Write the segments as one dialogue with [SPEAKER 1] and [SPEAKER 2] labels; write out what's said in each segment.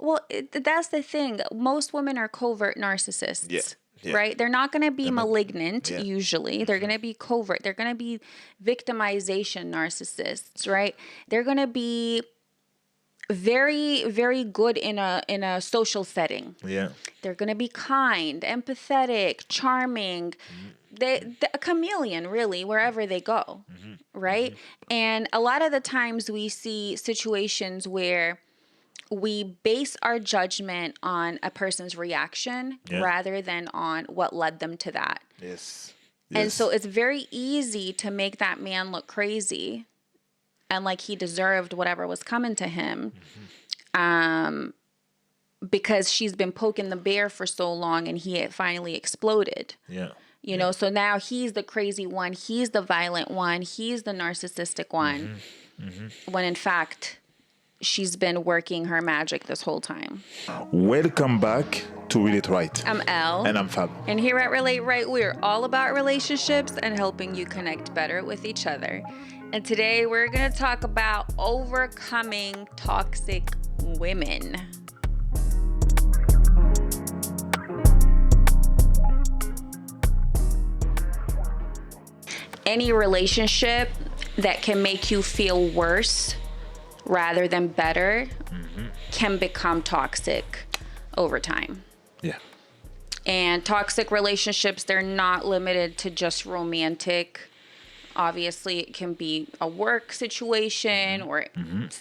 [SPEAKER 1] Well, that's the thing. Most women are covert narcissists.
[SPEAKER 2] Yeah. Yeah.
[SPEAKER 1] Right? They're not going to be
[SPEAKER 2] They're not-
[SPEAKER 1] malignant
[SPEAKER 2] yeah.
[SPEAKER 1] usually. They're going to be covert. They're going to be victimization narcissists, right? They're going to be very, very good in a social setting.
[SPEAKER 2] Yeah.
[SPEAKER 1] They're going to be kind, empathetic, charming. They're a chameleon, really, wherever they go, right? And a lot of the times we see situations where we base our judgment on a person's reaction rather than on what led them to that.
[SPEAKER 2] Yes.
[SPEAKER 1] And so it's very easy to make that man look crazy and like he deserved whatever was coming to him. Because she's been poking the bear for so long and he had finally exploded.
[SPEAKER 2] Yeah.
[SPEAKER 1] You know, so now he's the crazy one. He's the violent one. He's the narcissistic one. When in fact, she's been working her magic this whole time.
[SPEAKER 2] Welcome back to Relate Right.
[SPEAKER 1] I'm Elle.
[SPEAKER 2] And I'm Fab.
[SPEAKER 1] And here at Relate Right, we're all about relationships and helping you connect better with each other. And today we're going to talk about overcoming toxic women. Any relationship that can make you feel worse rather than better can become toxic over time.
[SPEAKER 2] Yeah.
[SPEAKER 1] And toxic relationships, they're not limited to just romantic. Obviously, it can be a work situation or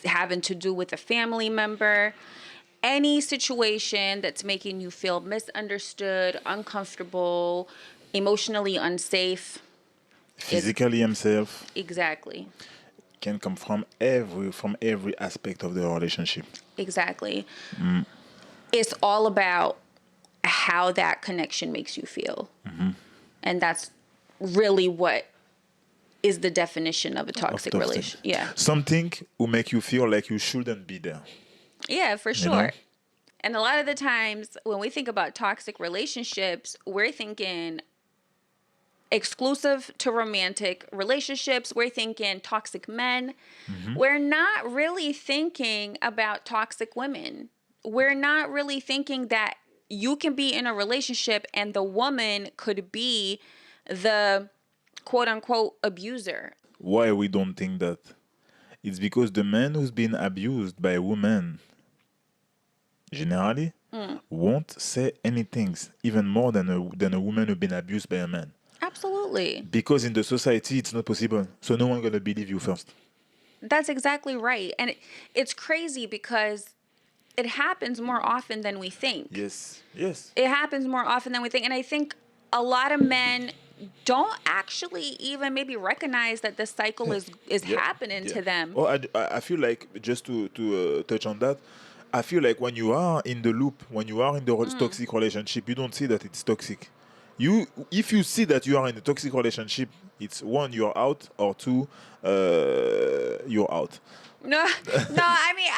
[SPEAKER 1] having to do with a family member. Any situation that's making you feel misunderstood, uncomfortable, emotionally unsafe.
[SPEAKER 2] Physically himself
[SPEAKER 1] Exactly.
[SPEAKER 2] can come from every aspect of the relationship.
[SPEAKER 1] Exactly. It's all about how that connection makes you feel. And that's really what is the definition of a toxic relationship. Yeah.
[SPEAKER 2] Something will make you feel like you shouldn't be there.
[SPEAKER 1] Yeah, for sure.
[SPEAKER 2] You know?
[SPEAKER 1] And a lot of the times when we think about toxic relationships, we're thinking exclusive to romantic relationships. We're thinking toxic men. We're not really thinking about toxic women. We're not really thinking that you can be in a relationship and the woman could be the quote unquote abuser.
[SPEAKER 2] Why we don't think that? It's because the man who's been abused by a woman generally won't say anything, even more than a woman who's been abused by a man.
[SPEAKER 1] Absolutely.
[SPEAKER 2] Because in the society, it's not possible. So no one gonna believe you first.
[SPEAKER 1] That's exactly right. And it's crazy because it happens more often than we think.
[SPEAKER 2] Yes. Yes.
[SPEAKER 1] It happens more often than we think. And I think a lot of men don't actually even maybe recognize that this cycle is happening to them.
[SPEAKER 2] Well, I feel like, just to touch on that, I feel like when you are in the loop, when you are in the toxic relationship, you don't see that it's toxic. If you see that you are in a toxic relationship, it's one, you're out, or two, you're out.
[SPEAKER 1] No, I mean,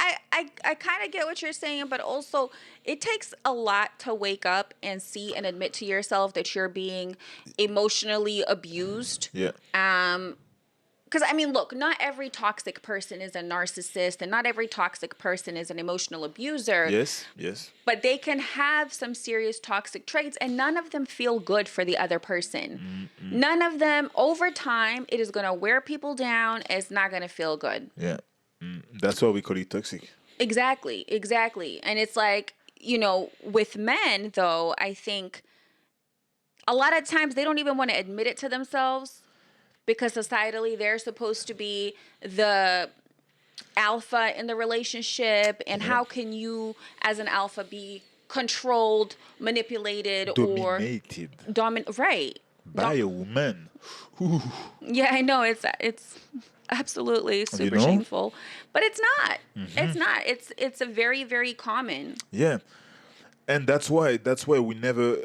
[SPEAKER 1] I kind of get what you're saying, but also it takes a lot to wake up and see and admit to yourself that you're being emotionally abused.
[SPEAKER 2] Yeah.
[SPEAKER 1] Because, I mean, look, not every toxic person is a narcissist and not every toxic person is an emotional abuser.
[SPEAKER 2] Yes, yes.
[SPEAKER 1] But they can have some serious toxic traits and none of them feel good for the other person. None of them, over time, it is going to wear people down. It's not going to feel good.
[SPEAKER 2] Yeah. That's why we call it toxic.
[SPEAKER 1] Exactly. And it's like, you know, with men, though, I think a lot of times they don't even want to admit it to themselves because societally they're supposed to be the alpha in the relationship. And how can you, as an alpha, be controlled, manipulated,
[SPEAKER 2] Dominated.
[SPEAKER 1] Right.
[SPEAKER 2] By a woman. Ooh.
[SPEAKER 1] Yeah, I know. It's absolutely super shameful, but it's not. It's not. It's a very, very common.
[SPEAKER 2] Yeah, and that's why we never,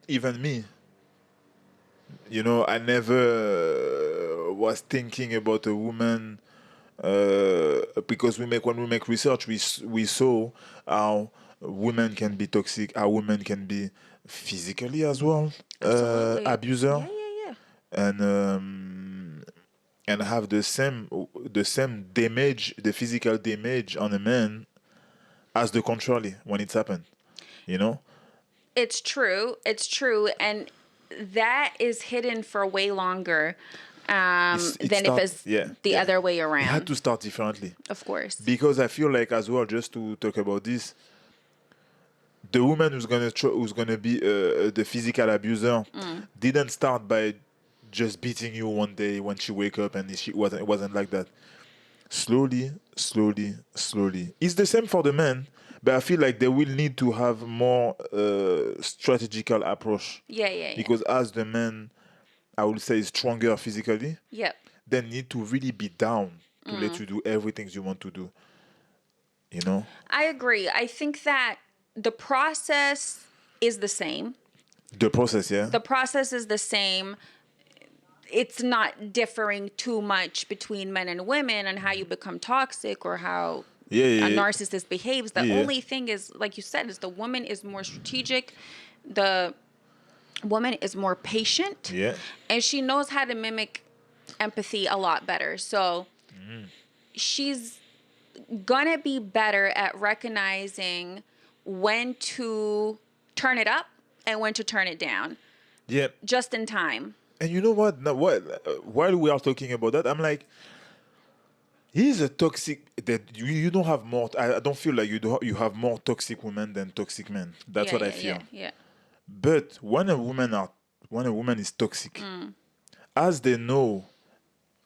[SPEAKER 2] even me, you know, I never was thinking about a woman because when we make research, we saw how women can be toxic, how women can be physically as well abuser.
[SPEAKER 1] Yeah.
[SPEAKER 2] And have the same damage, the physical damage on a man as the contrary when it's happened. You know?
[SPEAKER 1] It's true. It's true. And that is hidden for way longer
[SPEAKER 2] It
[SPEAKER 1] than if
[SPEAKER 2] start,
[SPEAKER 1] it's
[SPEAKER 2] yeah,
[SPEAKER 1] the
[SPEAKER 2] yeah.
[SPEAKER 1] other way
[SPEAKER 2] It had
[SPEAKER 1] around.
[SPEAKER 2] to start differently.
[SPEAKER 1] Of course.
[SPEAKER 2] Because I feel like as well, just to talk about this, the woman who's gonna be the physical abuser didn't start by just beating you one day when she wake up, and it wasn't like that. Slowly, slowly, slowly. It's the same for the men, but I feel like they will need to have more strategical approach,
[SPEAKER 1] Yeah, yeah, yeah.
[SPEAKER 2] because as the men, I would say, is stronger physically,
[SPEAKER 1] Yep.
[SPEAKER 2] they need to really be down to let you do everything you want to do. You know?
[SPEAKER 1] I agree. I think that the process is the same.
[SPEAKER 2] The process, yeah?
[SPEAKER 1] The process is the same. It's not differing too much between men and women and how you become toxic or how
[SPEAKER 2] Yeah, yeah,
[SPEAKER 1] a
[SPEAKER 2] yeah.
[SPEAKER 1] narcissist behaves. The
[SPEAKER 2] Yeah.
[SPEAKER 1] only thing is, like you said, is the woman is more strategic. The woman is more patient.
[SPEAKER 2] Yeah.
[SPEAKER 1] And she knows how to mimic empathy a lot better. So she's gonna be better at recognizing when to turn it up and when to turn it down
[SPEAKER 2] Yeah.
[SPEAKER 1] just in time.
[SPEAKER 2] And you know what? Now, while we are talking about that, I'm like, he's a toxic. That you don't have more. I don't feel like you have more toxic women than toxic men. That's
[SPEAKER 1] Yeah,
[SPEAKER 2] what I
[SPEAKER 1] yeah,
[SPEAKER 2] feel.
[SPEAKER 1] Yeah.
[SPEAKER 2] But when a woman is toxic, as they know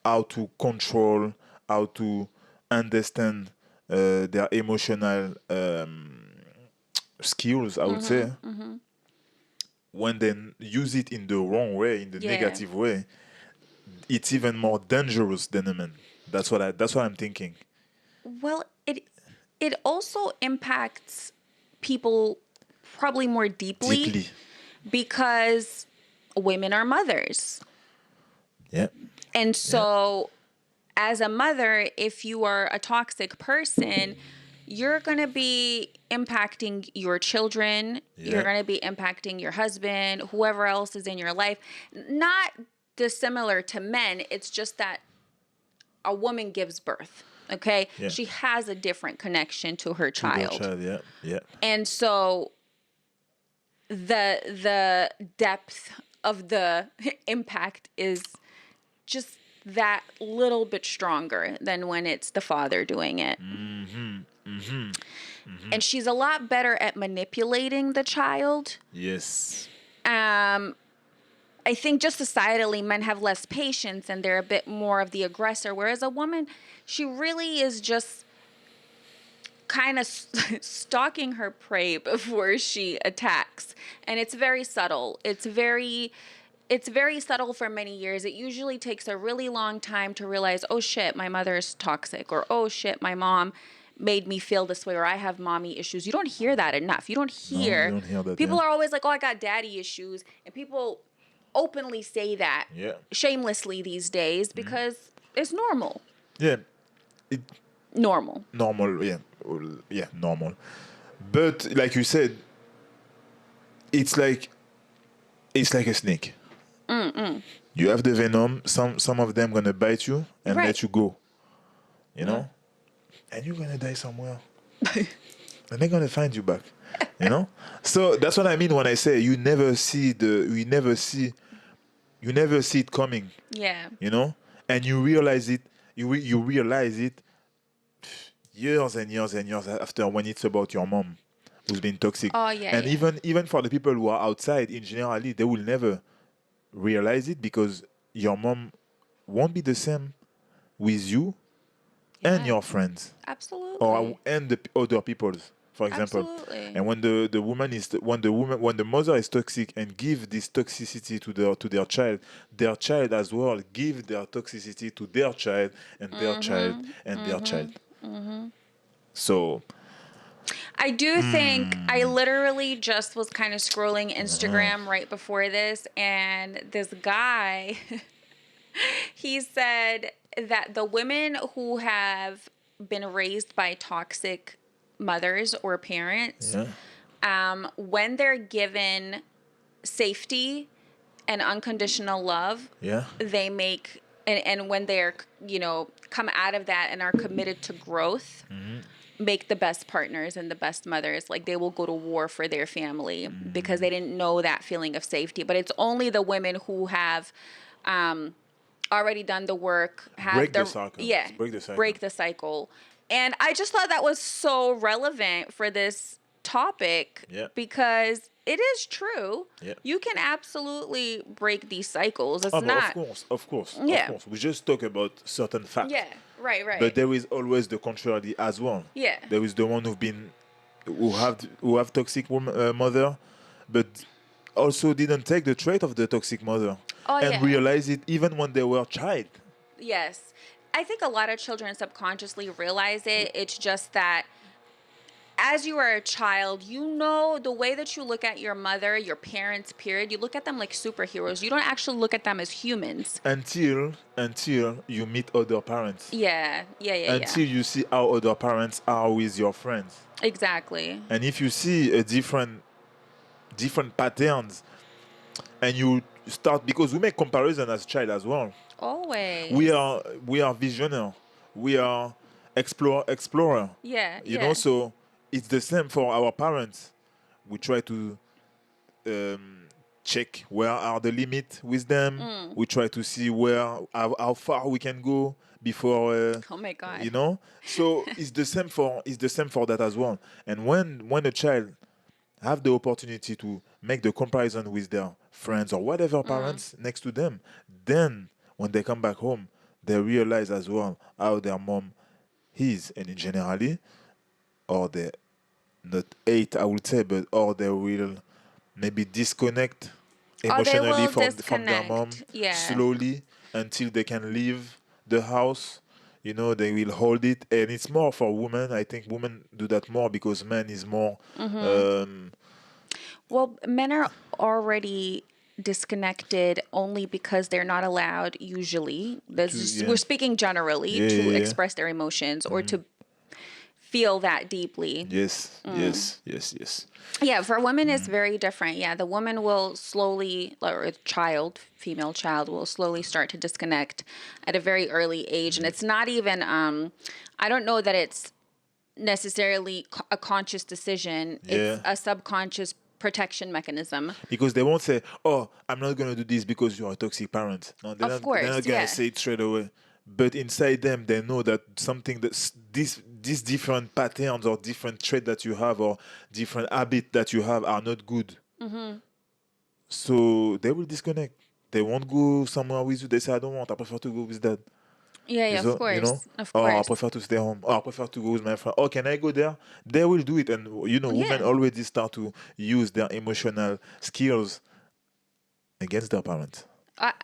[SPEAKER 2] how to control, how to understand their emotional skills, I would say, when they use it in the wrong way, in the
[SPEAKER 1] Yeah.
[SPEAKER 2] negative way, it's even more dangerous than a man. That's what I'm thinking.
[SPEAKER 1] Well, it also impacts people probably more deeply,
[SPEAKER 2] Deeply.
[SPEAKER 1] because women are mothers.
[SPEAKER 2] Yeah.
[SPEAKER 1] And so as a mother, if you are a toxic person, you're going to be impacting your children.
[SPEAKER 2] Yeah.
[SPEAKER 1] You're going to be impacting your husband, whoever else is in your life. Not dissimilar to men. It's just that a woman gives birth. Okay.
[SPEAKER 2] Yeah.
[SPEAKER 1] She has a different connection to her
[SPEAKER 2] To their
[SPEAKER 1] child.
[SPEAKER 2] child, yeah. Yeah.
[SPEAKER 1] And so the depth of the impact is just that little bit stronger than when it's the father doing it. And she's a lot better at manipulating the child.
[SPEAKER 2] Yes.
[SPEAKER 1] I think just societally, men have less patience and they're a bit more of the aggressor, whereas a woman, she really is just kind of stalking her prey before she attacks. And it's very subtle. It's very subtle for many years. It usually takes a really long time to realize, oh shit, my mother is toxic, or oh shit, my mom made me feel this way, or I have mommy issues. You don't hear that enough. You don't hear.
[SPEAKER 2] you don't hear that,
[SPEAKER 1] People
[SPEAKER 2] yeah.
[SPEAKER 1] are always like, oh, I got daddy issues. And people openly say that
[SPEAKER 2] Yeah.
[SPEAKER 1] shamelessly these days because it's normal.
[SPEAKER 2] Yeah.
[SPEAKER 1] Normal.
[SPEAKER 2] Normal, yeah. Yeah, normal. But like you said, it's like a snake. You have the venom. Some of them gonna bite you and
[SPEAKER 1] Right.
[SPEAKER 2] let you go. You know, and you're gonna die somewhere, and they're gonna find you back. You know, so that's what I mean when I say you never see it coming.
[SPEAKER 1] Yeah.
[SPEAKER 2] You know, and you realize it. You realize it years and years and years after, when it's about your mom who's been toxic.
[SPEAKER 1] Oh, yeah,
[SPEAKER 2] And
[SPEAKER 1] yeah.
[SPEAKER 2] even for the people who are outside, in generally, they will never realize it, because your mom won't be the same with you and
[SPEAKER 1] Yeah.
[SPEAKER 2] your friends,
[SPEAKER 1] Absolutely.
[SPEAKER 2] and the other people, for example.
[SPEAKER 1] Absolutely.
[SPEAKER 2] And when when the mother is toxic and give this toxicity to their child as well give their toxicity to their child and their child and their child. So
[SPEAKER 1] I do think I literally just was kind of scrolling Instagram right before this, and this guy, he said that the women who have been raised by toxic mothers or parents, when they're given safety and unconditional love,
[SPEAKER 2] yeah,
[SPEAKER 1] they and when they're, come out of that and are committed to growth, make the best partners and the best mothers. Like, they will go to war for their family because they didn't know that feeling of safety. But it's only the women who have already done the work, have
[SPEAKER 2] Break the cycle.
[SPEAKER 1] yeah, break the cycle. And I just thought that was so relevant for this topic because it is true.
[SPEAKER 2] Yeah.
[SPEAKER 1] You can absolutely break these cycles. It's
[SPEAKER 2] But
[SPEAKER 1] not.
[SPEAKER 2] of course. We just talk about certain facts.
[SPEAKER 1] Yeah, right.
[SPEAKER 2] But there is always the contrary as well.
[SPEAKER 1] Yeah.
[SPEAKER 2] There is the one who have toxic mother, but also didn't take the trait of the toxic mother and realize it even when they were child.
[SPEAKER 1] Yes. I think a lot of children subconsciously realize it. It's just that as you are a child, you know, the way that you look at your mother, your parents, period, you look at them like superheroes. You don't actually look at them as humans.
[SPEAKER 2] Until you meet other parents.
[SPEAKER 1] Yeah.
[SPEAKER 2] Until you see how other parents are with your friends.
[SPEAKER 1] Exactly.
[SPEAKER 2] And if you see a different patterns, and you start, because we make comparison as a child as well.
[SPEAKER 1] Always.
[SPEAKER 2] We are visionary. We are explorer.
[SPEAKER 1] Yeah.
[SPEAKER 2] You know, so it's the same for our parents. We try to check where are the limits with them. We try to see how far we can go before.
[SPEAKER 1] Oh my God.
[SPEAKER 2] You know, so it's the same for that as well. And when a child have the opportunity to make the comparison with their friends or whatever parents next to them, then when they come back home, they realize as well how their mom is, and in generally, or they not hate, I would say, but or they will maybe disconnect emotionally from their mom slowly until they can leave the house. You know, they will hold it, and it's more for women. I think women do that more because men is more.
[SPEAKER 1] Well, men are already disconnected only because they're not allowed usually. We're speaking generally to express their emotions or to feel that deeply.
[SPEAKER 2] Yes.
[SPEAKER 1] Yeah, for women it's very different. Yeah, the woman will slowly, or a female child will slowly start to disconnect at a very early age. And it's not even, I don't know that it's necessarily a conscious decision. It's a subconscious protection mechanism.
[SPEAKER 2] Because they won't say, "Oh, I'm not going to do this because you're a toxic parent." No, they're not going to say it straight away. But inside them, they know that something that these different patterns or different traits that you have or different habits that you have are not good. So they will disconnect. They won't go somewhere with you. They say, "I don't want. I prefer to go with that."
[SPEAKER 1] Of course.
[SPEAKER 2] You know?
[SPEAKER 1] Of
[SPEAKER 2] Or
[SPEAKER 1] course.
[SPEAKER 2] I prefer to stay home. Or I prefer to go with my friend. Oh, can I go there? They will do it. And, you know, women already start to use their emotional skills against their parents.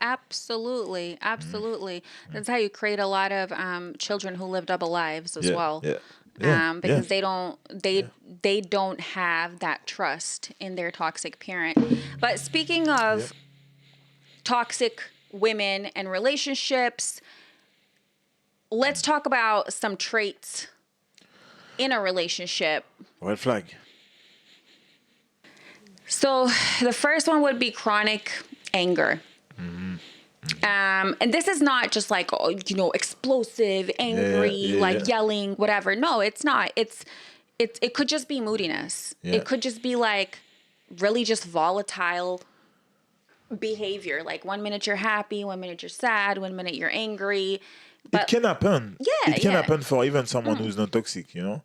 [SPEAKER 1] Absolutely. That's how you create a lot of children who live double lives as well. Because they don't have that trust in their toxic parent. But speaking of toxic women and relationships, let's talk about some traits in a relationship.
[SPEAKER 2] Red flag.
[SPEAKER 1] So the first one would be chronic anger. And this is not just like, explosive, angry, yelling, whatever. No, it's not. It could just be moodiness. It could just be like really just volatile behavior. Like 1 minute you're happy, 1 minute you're sad, 1 minute you're angry. But
[SPEAKER 2] it can happen.
[SPEAKER 1] Yeah,
[SPEAKER 2] it can happen for even someone who's not toxic, you know.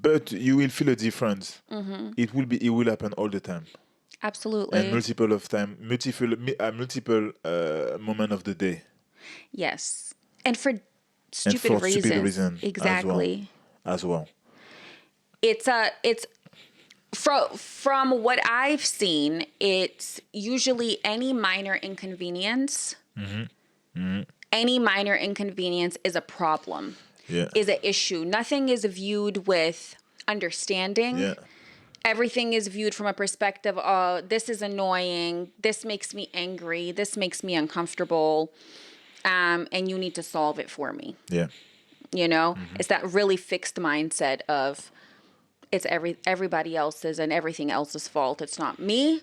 [SPEAKER 2] But you will feel a difference. It will happen all the time.
[SPEAKER 1] Absolutely.
[SPEAKER 2] And multiple moment of the day.
[SPEAKER 1] Yes, and for stupid reasons. Exactly.
[SPEAKER 2] As well.
[SPEAKER 1] It's from what I've seen, it's usually any minor inconvenience. Any minor inconvenience is a problem. Is an issue. Nothing is viewed with understanding. Everything is viewed from a perspective of, this is annoying, this makes me angry, this makes me uncomfortable, and you need to solve it for me. You know, it's that really fixed mindset of it's everybody else's and everything else's fault. It's not me,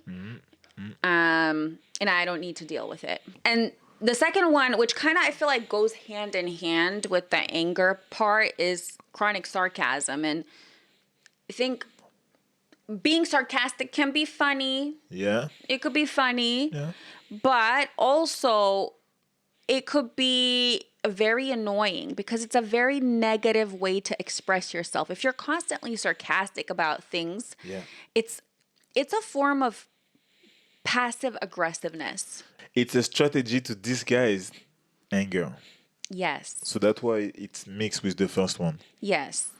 [SPEAKER 1] and I don't need to deal with it. And The second one, which kind of I feel like goes hand in hand with the anger part, is chronic sarcasm. And I think being sarcastic can be funny.
[SPEAKER 2] Yeah.
[SPEAKER 1] It could be funny.
[SPEAKER 2] Yeah.
[SPEAKER 1] But also, it could be very annoying because it's a very negative way to express yourself. If you're constantly sarcastic about things,
[SPEAKER 2] Yeah.
[SPEAKER 1] it's a form of passive aggressiveness.
[SPEAKER 2] It's a strategy to disguise anger.
[SPEAKER 1] Yes.
[SPEAKER 2] So that's why it's mixed with the first one.
[SPEAKER 1] Yes.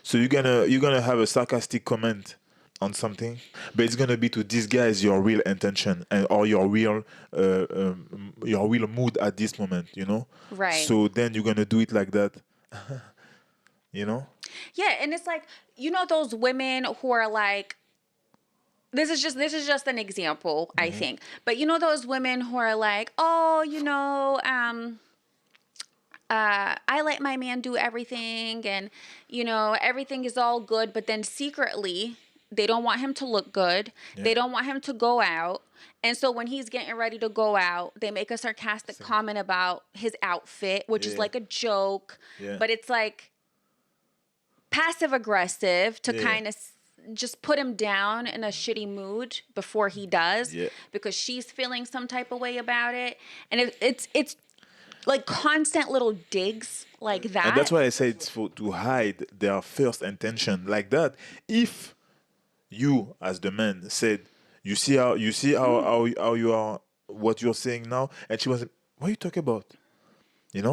[SPEAKER 2] So you're gonna have a sarcastic comment on something, but it's gonna be to disguise your real intention and or your real mood at this moment.
[SPEAKER 1] Right.
[SPEAKER 2] So then you're gonna do it like that. you know.
[SPEAKER 1] Yeah, and it's like, those women who are like, this is just an example, I think. But those women who are like, oh, I let my man do everything, and everything is all good, but then secretly they don't want him to look good.
[SPEAKER 2] Yeah.
[SPEAKER 1] They don't want him to go out. And so when he's getting ready to go out, they make a sarcastic comment about his outfit, which is like a joke.
[SPEAKER 2] Yeah.
[SPEAKER 1] But it's like passive aggressive to kind of just put him down in a shitty mood before he does, because she's feeling some type of way about it. And it's like constant little digs like that.
[SPEAKER 2] And that's why I say it's to hide their first intention like that. If you, as the man, said, you see how you are, what you're saying now, and she was, what are you talking about? It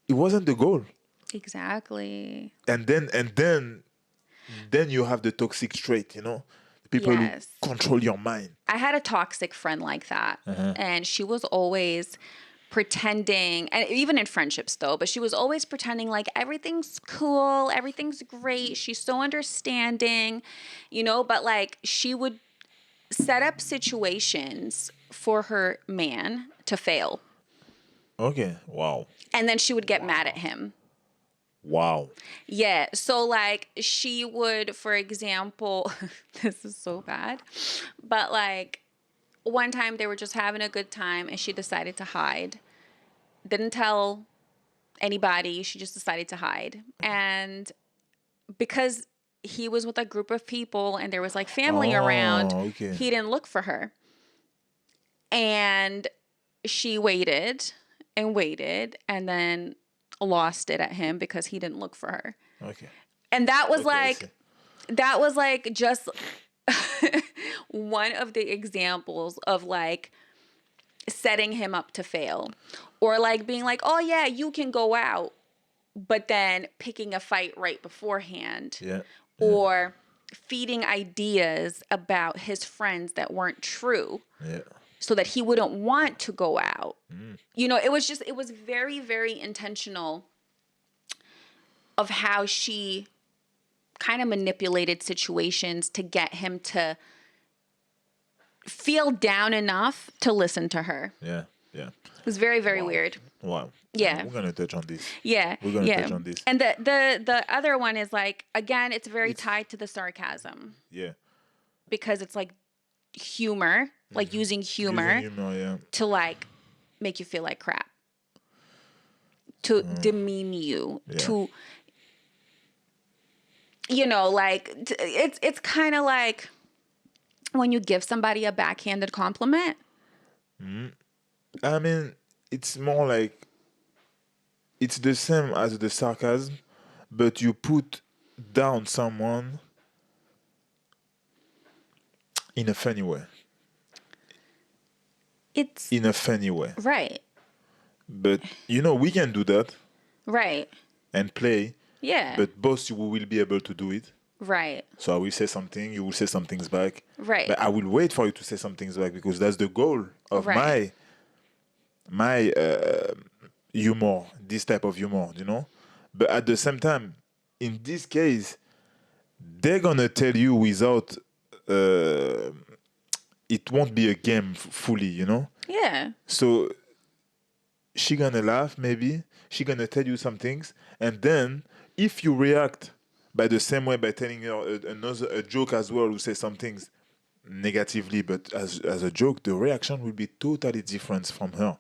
[SPEAKER 2] wasn't the goal.
[SPEAKER 1] Exactly.
[SPEAKER 2] And then you have the toxic trait, the people who control your mind.
[SPEAKER 1] I had a toxic friend like that, and she was always pretending, and even in friendships though, but she was always pretending like everything's cool, everything's great, she's so understanding, but like she would set up situations for her man to fail.
[SPEAKER 2] Okay. Wow.
[SPEAKER 1] And then she would get mad at him.
[SPEAKER 2] Wow.
[SPEAKER 1] Yeah. So like she would, for example, this is so bad, but like one time they were just having a good time and she decided to hide. Didn't tell anybody. She just decided to hide. And because he was with a group of people and there was like family around, he didn't look for her. And she waited and waited and then lost it at him because he didn't look for her.
[SPEAKER 2] Okay.
[SPEAKER 1] And that was like just one of the examples of like setting him up to fail, or like being like, oh yeah, you can go out, but then picking a fight right beforehand.
[SPEAKER 2] Yeah.
[SPEAKER 1] Or feeding ideas about his friends that weren't true.
[SPEAKER 2] Yeah.
[SPEAKER 1] So that he wouldn't want to go out. It was very, very intentional of how she kind of manipulated situations to get him to feel down enough to listen to her.
[SPEAKER 2] Yeah, yeah.
[SPEAKER 1] It was very, very weird.
[SPEAKER 2] Wow.
[SPEAKER 1] Yeah.
[SPEAKER 2] We're going to touch on this.
[SPEAKER 1] Yeah.
[SPEAKER 2] We're going to touch on this.
[SPEAKER 1] And the other one is like, again, it's very tied to the sarcasm.
[SPEAKER 2] Yeah.
[SPEAKER 1] Because it's like humor, like using humor to like make you feel like crap, to demean you, to, like it's kind of like when you give somebody a backhanded compliment.
[SPEAKER 2] I mean, it's more like it's the same as the sarcasm, but you put down someone in a funny way.
[SPEAKER 1] It's
[SPEAKER 2] in a funny way.
[SPEAKER 1] Right.
[SPEAKER 2] But, we can do that.
[SPEAKER 1] Right.
[SPEAKER 2] And play.
[SPEAKER 1] Yeah.
[SPEAKER 2] But both you will be able to do it.
[SPEAKER 1] Right.
[SPEAKER 2] So I will say something, you will say some things back.
[SPEAKER 1] Right.
[SPEAKER 2] But I will wait for you to say some things back because that's the goal of my humor, this type of humor, But at the same time, in this case, they're going to tell you without... it won't be a game fully,
[SPEAKER 1] Yeah.
[SPEAKER 2] So she gonna laugh, maybe. She gonna tell you some things. And then if you react by the same way by telling her a joke as well, who say some things negatively, but as a joke, the reaction will be totally different from her.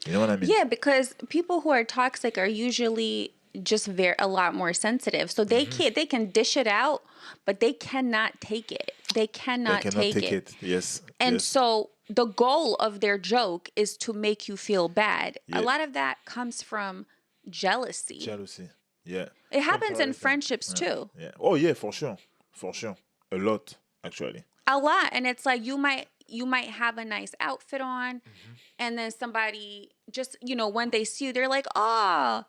[SPEAKER 2] You know what I mean?
[SPEAKER 1] Yeah, because people who are toxic are usually just a lot more sensitive. So they can dish it out, but they cannot take it. They
[SPEAKER 2] They
[SPEAKER 1] cannot
[SPEAKER 2] cannot
[SPEAKER 1] take
[SPEAKER 2] take
[SPEAKER 1] it.
[SPEAKER 2] it. Yes.
[SPEAKER 1] And
[SPEAKER 2] Yes.
[SPEAKER 1] so the goal of their joke is to make you feel bad. A
[SPEAKER 2] Yeah.
[SPEAKER 1] lot of that comes from jealousy.
[SPEAKER 2] Jealousy. Yeah.
[SPEAKER 1] It happens in
[SPEAKER 2] Comparison.
[SPEAKER 1] friendships
[SPEAKER 2] Yeah.
[SPEAKER 1] too.
[SPEAKER 2] Yeah. Oh yeah, for sure. For sure. A lot, actually.
[SPEAKER 1] A lot. And it's like you might have a nice outfit on, and then somebody just, when they see you, they're like, oh,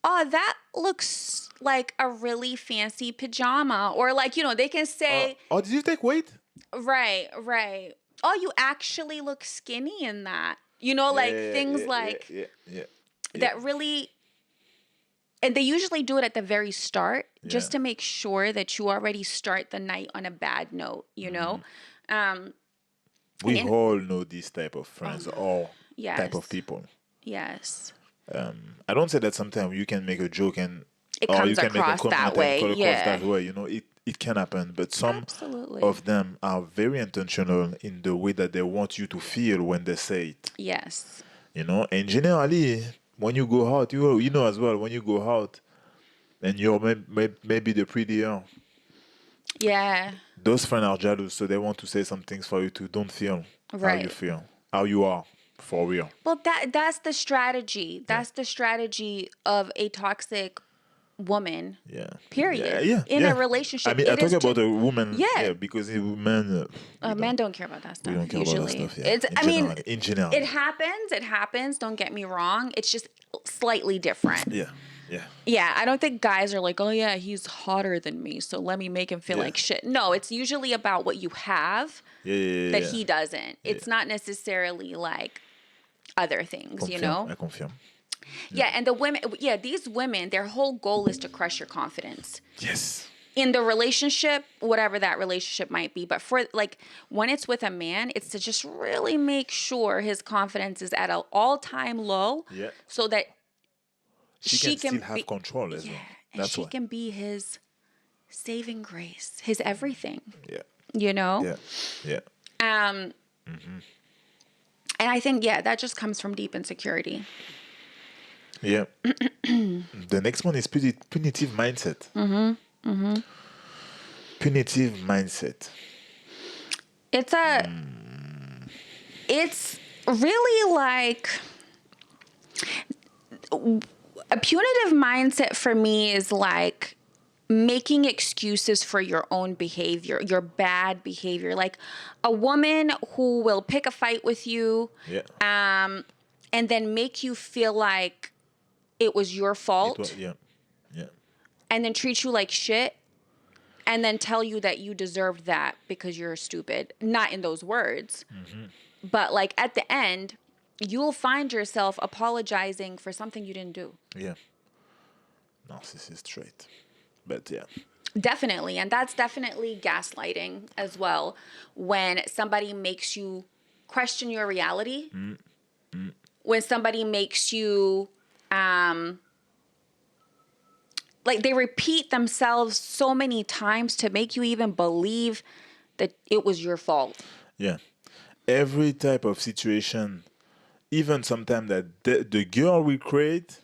[SPEAKER 1] that looks like a really fancy pajama. Or like, they can say,
[SPEAKER 2] Oh, did you take weight?
[SPEAKER 1] right. Oh, you actually look skinny in that. Like things like
[SPEAKER 2] yeah.
[SPEAKER 1] that really. And they usually do it at the very start just
[SPEAKER 2] Yeah.
[SPEAKER 1] to make sure that you already start the night on a bad note,
[SPEAKER 2] We
[SPEAKER 1] And-
[SPEAKER 2] all know this type of friends or type of
[SPEAKER 1] Yes.
[SPEAKER 2] people.
[SPEAKER 1] Yes.
[SPEAKER 2] I don't say that sometimes you can make a joke and
[SPEAKER 1] It
[SPEAKER 2] or
[SPEAKER 1] comes
[SPEAKER 2] you can make a
[SPEAKER 1] across
[SPEAKER 2] comment
[SPEAKER 1] that
[SPEAKER 2] and
[SPEAKER 1] way,
[SPEAKER 2] come across
[SPEAKER 1] yeah.
[SPEAKER 2] that way. It can happen, but some
[SPEAKER 1] Absolutely.
[SPEAKER 2] of them are very intentional in the way that they want you to feel when they say it.
[SPEAKER 1] Yes.
[SPEAKER 2] And generally, when you go out, you know as well, when you go out and you're maybe the prettier,
[SPEAKER 1] Yeah.
[SPEAKER 2] those friends are jealous, so they want to say some things for you to don't feel how you
[SPEAKER 1] Right.
[SPEAKER 2] feel, how you are for real.
[SPEAKER 1] Well, that's the strategy. That's the strategy of a toxic woman.
[SPEAKER 2] Yeah.
[SPEAKER 1] Period.
[SPEAKER 2] Yeah.
[SPEAKER 1] In a relationship,
[SPEAKER 2] I mean, I
[SPEAKER 1] it
[SPEAKER 2] talk
[SPEAKER 1] is
[SPEAKER 2] about
[SPEAKER 1] to-
[SPEAKER 2] a woman.
[SPEAKER 1] Yeah.
[SPEAKER 2] Because a woman.
[SPEAKER 1] men don't care about that stuff.
[SPEAKER 2] We don't care
[SPEAKER 1] usually.
[SPEAKER 2] about that stuff. Yeah. In general.
[SPEAKER 1] It happens. It happens. Don't get me wrong. It's just slightly different.
[SPEAKER 2] Yeah. Yeah.
[SPEAKER 1] Yeah, I don't think guys are like, oh yeah, he's hotter than me, so let me make him feel
[SPEAKER 2] Yeah.
[SPEAKER 1] like shit. No, it's usually about what you have
[SPEAKER 2] Yeah.
[SPEAKER 1] that he doesn't. It's not necessarily like other things,
[SPEAKER 2] I confirm.
[SPEAKER 1] Yeah, and the women, these women, their whole goal is to crush your confidence
[SPEAKER 2] Yes.
[SPEAKER 1] in the relationship, whatever that relationship might be. But for like when it's with a man, it's to just really make sure his confidence is at an all-time low,
[SPEAKER 2] Yeah.
[SPEAKER 1] so that
[SPEAKER 2] She can still have control as well.
[SPEAKER 1] and
[SPEAKER 2] That's
[SPEAKER 1] she
[SPEAKER 2] why.
[SPEAKER 1] can be his saving grace, his everything.
[SPEAKER 2] Yeah.
[SPEAKER 1] Yeah.
[SPEAKER 2] Yeah.
[SPEAKER 1] And I think that just comes from deep insecurity.
[SPEAKER 2] Yeah. The next one is punitive mindset. Punitive mindset.
[SPEAKER 1] It's really like a punitive mindset for me is like making excuses for your own behavior, your bad behavior. Like a woman who will pick a fight with you,
[SPEAKER 2] Yeah.
[SPEAKER 1] and then make you feel like it was your fault,
[SPEAKER 2] Yeah.
[SPEAKER 1] and then treat you like shit, and then tell you that you deserved that because you're stupid. Not in those words, but like at the end, you'll find yourself apologizing for something you didn't do.
[SPEAKER 2] Yeah. Narcissist trait. But yeah.
[SPEAKER 1] Definitely. And that's definitely gaslighting as well. When somebody makes you question your reality, when somebody makes you, like they repeat themselves so many times to make you even believe that it was your fault.
[SPEAKER 2] Yeah. Every type of situation, even sometimes that the girl will create,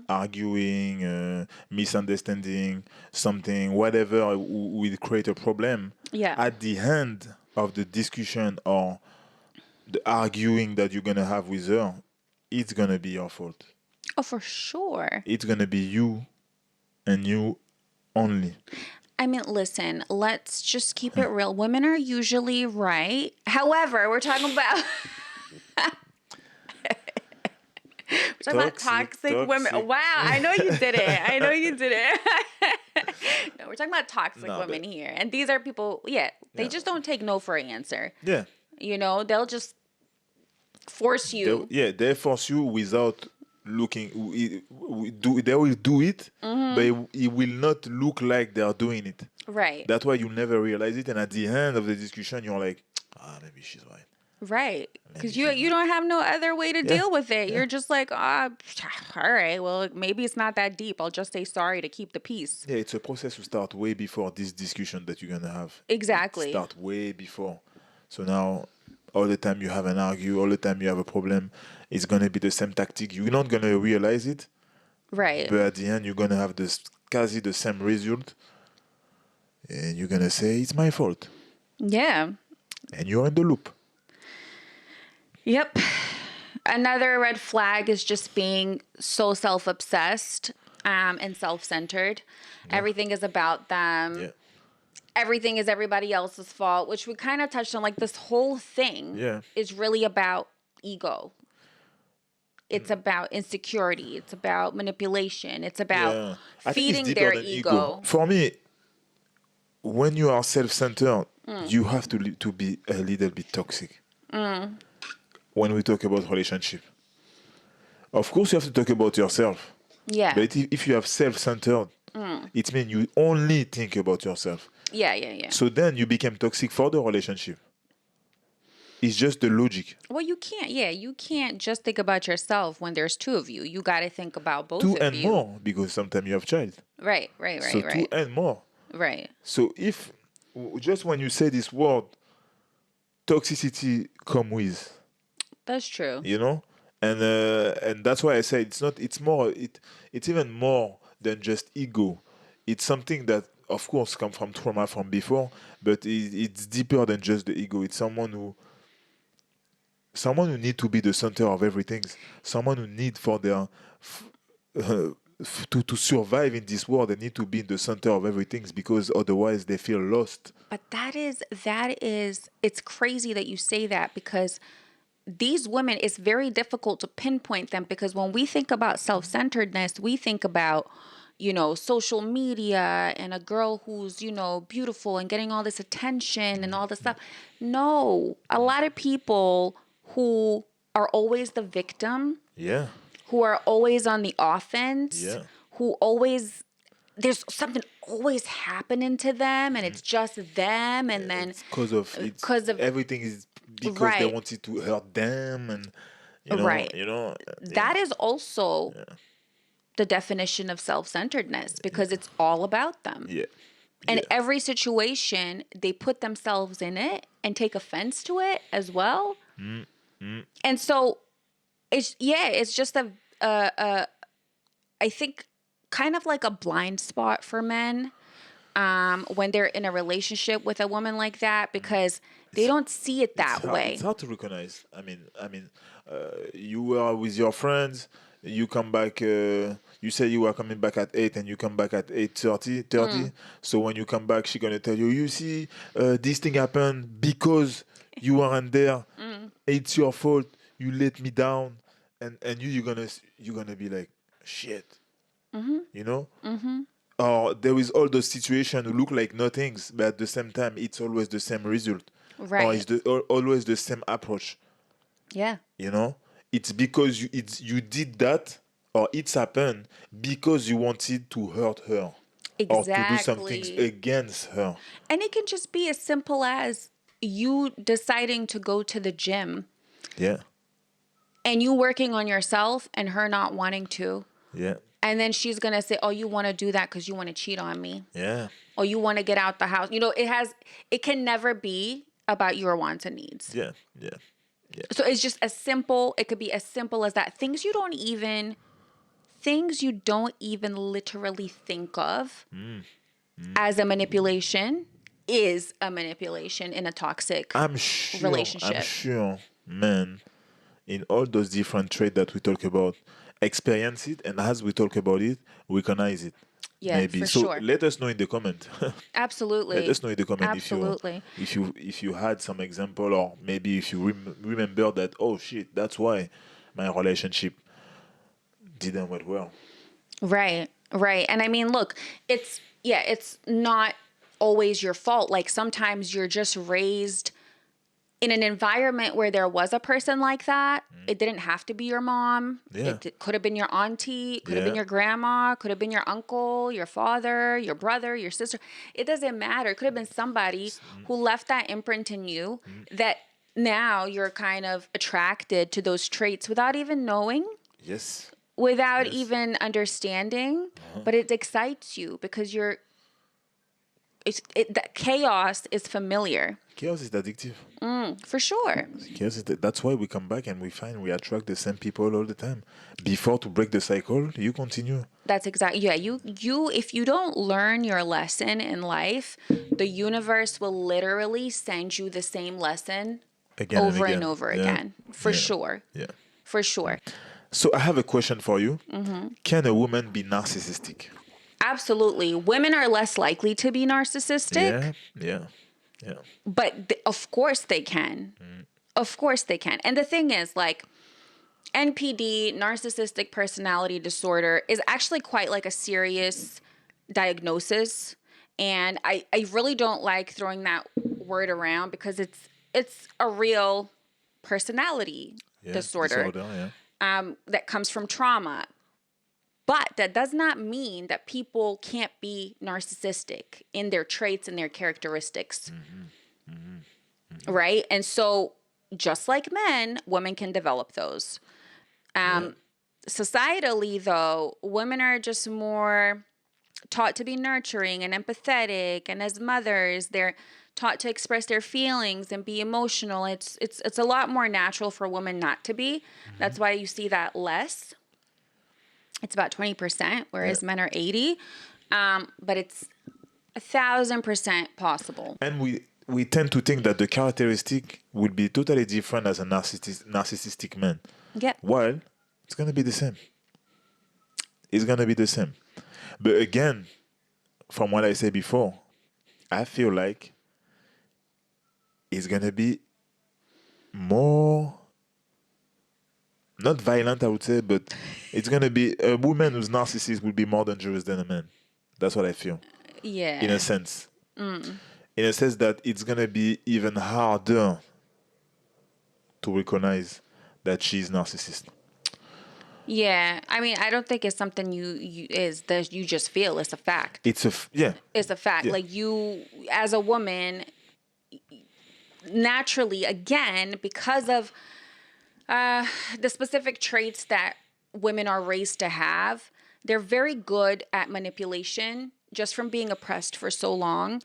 [SPEAKER 2] arguing, misunderstanding, something, whatever will create a problem.
[SPEAKER 1] Yeah.
[SPEAKER 2] At the end of the discussion or the arguing that you're going to have with her, it's going to be your fault.
[SPEAKER 1] Oh, for sure.
[SPEAKER 2] It's going to be you and you only.
[SPEAKER 1] I mean, listen, let's just keep it real. Women are usually right. However, we're talking about toxic women. Wow, I know you did it. No, we're talking about toxic women here. And these are people, they just don't take no for an answer.
[SPEAKER 2] Yeah.
[SPEAKER 1] They'll just force you.
[SPEAKER 2] They force you without looking. They will do it, but it will not look like they are doing it.
[SPEAKER 1] Right.
[SPEAKER 2] That's why you never realize it, and at the end of the discussion, you're like, maybe she's right.
[SPEAKER 1] Right. Because you don't have no other way to deal with it. You're just like, all right, well, maybe it's not that deep. I'll just say sorry to keep the peace.
[SPEAKER 2] Yeah, it's a process to start way before this discussion that you're going to have.
[SPEAKER 1] Exactly.
[SPEAKER 2] Start way before. So now all the time you have an argue, all the time you have a problem, it's gonna be the same tactic. You're not gonna realize it,
[SPEAKER 1] Right.
[SPEAKER 2] but at the end you're gonna have this quasi the same result, and you're gonna say it's my fault,
[SPEAKER 1] Yeah.
[SPEAKER 2] and you're in the loop.
[SPEAKER 1] Yep. Another red flag is just being so self-obsessed and self-centered. Everything is about them.
[SPEAKER 2] Yeah,
[SPEAKER 1] Everything is everybody else's fault, which we kind of touched on. Like, this whole thing
[SPEAKER 2] yeah,
[SPEAKER 1] is really about ego. It's about insecurity. It's about manipulation. It's about
[SPEAKER 2] yeah. I think it's
[SPEAKER 1] feeding
[SPEAKER 2] deeper
[SPEAKER 1] their
[SPEAKER 2] than
[SPEAKER 1] ego.
[SPEAKER 2] For me, when you are self-centered,
[SPEAKER 1] Mm.
[SPEAKER 2] you have to be a little bit toxic. When we talk about relationship, of course you have to talk about yourself.
[SPEAKER 1] Yeah.
[SPEAKER 2] But if you have self-centered, it means you only think about yourself.
[SPEAKER 1] Yeah.
[SPEAKER 2] So then you become toxic for the relationship. It's just the logic.
[SPEAKER 1] Well, you can't just think about yourself when there's two of you. You got to think about both
[SPEAKER 2] Two
[SPEAKER 1] of
[SPEAKER 2] and
[SPEAKER 1] you.
[SPEAKER 2] more, because sometimes you have child.
[SPEAKER 1] Right.
[SPEAKER 2] So two and more.
[SPEAKER 1] Right.
[SPEAKER 2] So if just when you say this word, toxicity come with,
[SPEAKER 1] That's true.
[SPEAKER 2] you know, and that's why I say it's not. It's more. It's even more than just ego. It's something that, of course, come from trauma from before, but it's deeper than just the ego. It's someone who need to be the center of everything. Someone who need for their to survive in this world, they need to be in the center of everything, because otherwise they feel lost.
[SPEAKER 1] But that is, it's crazy that you say that, because these women, it's very difficult to pinpoint them, because when we think about self-centeredness, we think about, social media and a girl who's, beautiful and getting all this attention and all this stuff. No, a lot of people who are always the victim,
[SPEAKER 2] Yeah,
[SPEAKER 1] who are always on the offense,
[SPEAKER 2] yeah.
[SPEAKER 1] who always, there's something always happening to them and it's just them. And then
[SPEAKER 2] It's because of everything is because they
[SPEAKER 1] Right.
[SPEAKER 2] wanted to hurt them, and
[SPEAKER 1] Right.
[SPEAKER 2] yeah,
[SPEAKER 1] that is also the definition of self-centeredness, because it's all about them.
[SPEAKER 2] yeah,
[SPEAKER 1] And
[SPEAKER 2] yeah.
[SPEAKER 1] every situation, they put themselves in it and take offense to it as well. And so it's just I think kind of like a blind spot for men when they're in a relationship with a woman like that, because they don't see it that way.
[SPEAKER 2] It's hard to recognize. You were with your friends. You come back. You say you were coming back at 8, and you come back at 8:30. So when you come back, she's gonna tell you, you see, this thing happened because you weren't there. It's your fault. You let me down, and you're gonna be like, shit. You know. Or there is all those situations who look like nothings, but at the same time, it's always the same result. Or
[SPEAKER 1] Right.
[SPEAKER 2] it's always the same approach.
[SPEAKER 1] Yeah.
[SPEAKER 2] It's because you did that, or it's happened because you wanted to hurt her, or to do some things
[SPEAKER 1] Exactly.
[SPEAKER 2] against her.
[SPEAKER 1] And it can just be as simple as you deciding to go to the gym
[SPEAKER 2] Yeah,
[SPEAKER 1] and you working on yourself and her not wanting to.
[SPEAKER 2] yeah,
[SPEAKER 1] And then she's going to say, oh, you want to do that because you want to cheat on me.
[SPEAKER 2] yeah,
[SPEAKER 1] Or you want to get out the house. It can never be about your wants and needs.
[SPEAKER 2] yeah, yeah.
[SPEAKER 1] So it's just it could be as simple as that. Things you don't even literally think of as a manipulation is a manipulation in a toxic relationship.
[SPEAKER 2] I'm sure, man, in all those different traits that we talk about, experience it, and as we talk about it, recognize it.
[SPEAKER 1] Yeah,
[SPEAKER 2] Maybe.
[SPEAKER 1] for
[SPEAKER 2] So
[SPEAKER 1] sure.
[SPEAKER 2] let us know in the comment.
[SPEAKER 1] Absolutely.
[SPEAKER 2] Let us know in the comment
[SPEAKER 1] Absolutely.
[SPEAKER 2] if you had some example, or maybe if you remember that, oh shit, that's why my relationship didn't went well.
[SPEAKER 1] Right. And I mean, look, it's not always your fault. Like, sometimes you're just raised in an environment where there was a person like that. It didn't have to be your mom.
[SPEAKER 2] Yeah.
[SPEAKER 1] It could have been your auntie, it could have been
[SPEAKER 2] Yeah.
[SPEAKER 1] your grandma, could have been your uncle, your father, your brother, your sister. It doesn't matter. It could have been somebody who left that imprint in you that now you're kind of attracted to those traits without even knowing,
[SPEAKER 2] Yes.
[SPEAKER 1] without
[SPEAKER 2] Yes.
[SPEAKER 1] even understanding, but it excites you because that chaos is familiar.
[SPEAKER 2] Chaos is addictive.
[SPEAKER 1] For sure.
[SPEAKER 2] That's why we come back and we find we attract the same people all the time. Before to break the cycle, you continue.
[SPEAKER 1] That's exactly, yeah. You, if you don't learn your lesson in life, the universe will literally send you the same lesson
[SPEAKER 2] Again
[SPEAKER 1] over
[SPEAKER 2] and
[SPEAKER 1] and
[SPEAKER 2] again.
[SPEAKER 1] over
[SPEAKER 2] Yeah.
[SPEAKER 1] again. For
[SPEAKER 2] Yeah.
[SPEAKER 1] sure.
[SPEAKER 2] Yeah.
[SPEAKER 1] For sure.
[SPEAKER 2] So I have a question for you. Can a woman be narcissistic?
[SPEAKER 1] Absolutely. Women are less likely to be narcissistic,
[SPEAKER 2] Yeah.
[SPEAKER 1] but of course they can. Of course they can. And the thing is, like, NPD, narcissistic personality disorder, is actually quite like a serious diagnosis. And I really don't like throwing that word around because it's a real personality disorder that comes from trauma. But that does not mean that people can't be narcissistic in their traits and their characteristics. Right? And so just like men, women can develop those. Societally, though, women are just more taught to be nurturing and empathetic, and as mothers, they're taught to express their feelings and be emotional. It's a lot more natural for women not to be. That's why you see that less. It's about 20%, whereas men are 80. But it's 1,000% possible.
[SPEAKER 2] And we tend to think that the characteristic would be totally different as a narcissistic man.
[SPEAKER 1] Yeah.
[SPEAKER 2] While it's gonna be the same. It's gonna be the same. But again, from what I said before, I feel like it's gonna be more not violent, I would say, but it's gonna be a woman who's narcissist will be more dangerous than a man. That's what I feel.
[SPEAKER 1] Yeah.
[SPEAKER 2] In a sense. In a sense that it's gonna be even harder to recognize that she's narcissist.
[SPEAKER 1] Yeah, I mean, I don't think it's something that you just feel. It's a fact.
[SPEAKER 2] It's
[SPEAKER 1] It's a fact.
[SPEAKER 2] Yeah.
[SPEAKER 1] Like, you, as a woman, naturally, again, because of the specific traits that women are raised to have, they're very good at manipulation just from being oppressed for so long.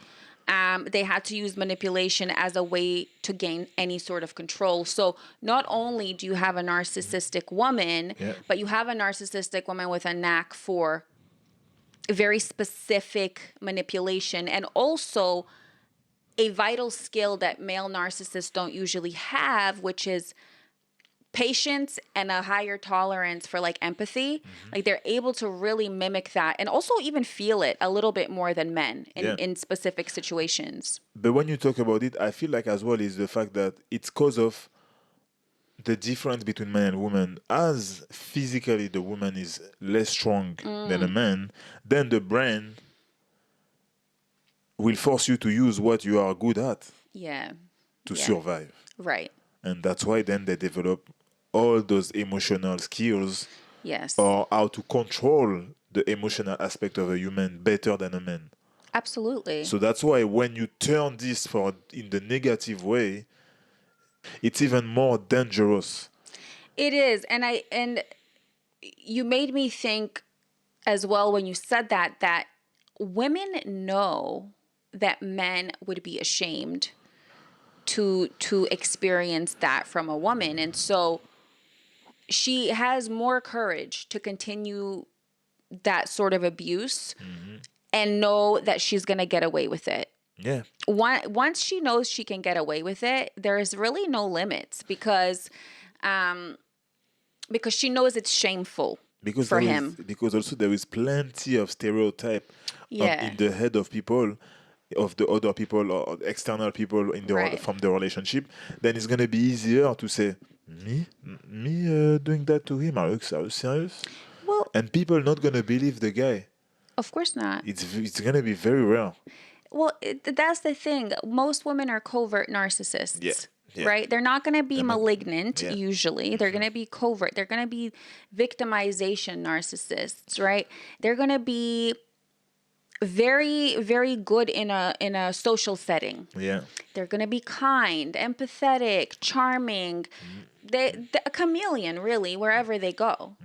[SPEAKER 1] They had to use manipulation as a way to gain any sort of control. So not only do you have a narcissistic woman, but you have a narcissistic woman with a knack for very specific manipulation, and also a vital skill that male narcissists don't usually have, which is patience and a higher tolerance for like empathy. Like, they're able to really mimic that and also even feel it a little bit more than men in specific situations.
[SPEAKER 2] But when you talk about it, I feel like as well is the fact that it's cause of the difference between man and woman. As physically the woman is less strong than a man, then the brain will force you to use what you are good at to survive.
[SPEAKER 1] Right.
[SPEAKER 2] And that's why then they develop all those emotional skills or how to control the emotional aspect of a human better than a man.
[SPEAKER 1] Absolutely.
[SPEAKER 2] So that's why when you turn this in the negative way, it's even more dangerous.
[SPEAKER 1] It is. And you made me think as well when you said that women know that men would be ashamed to experience that from a woman. And so she has more courage to continue that sort of abuse and know that she's going to get away with it.
[SPEAKER 2] Yeah.
[SPEAKER 1] Once she knows she can get away with it, there is really no limits because she knows it's shameful for him.
[SPEAKER 2] Because also there is plenty of stereotype in the head of people, of the other people or external people from the relationship. Then it's going to be easier to say, me doing that to him? Are you serious?
[SPEAKER 1] Well,
[SPEAKER 2] and people not going to believe the guy.
[SPEAKER 1] Of course not.
[SPEAKER 2] It's going to be very rare.
[SPEAKER 1] Well, that's the thing. Most women are covert narcissists. Yeah. Right? They're not going to be malignant, usually. They're going to be covert. They're going to be victimization narcissists, right? They're going to be very, very good in a social setting.
[SPEAKER 2] Yeah.
[SPEAKER 1] They're going to be kind, empathetic, charming. They're a chameleon, really, wherever they go,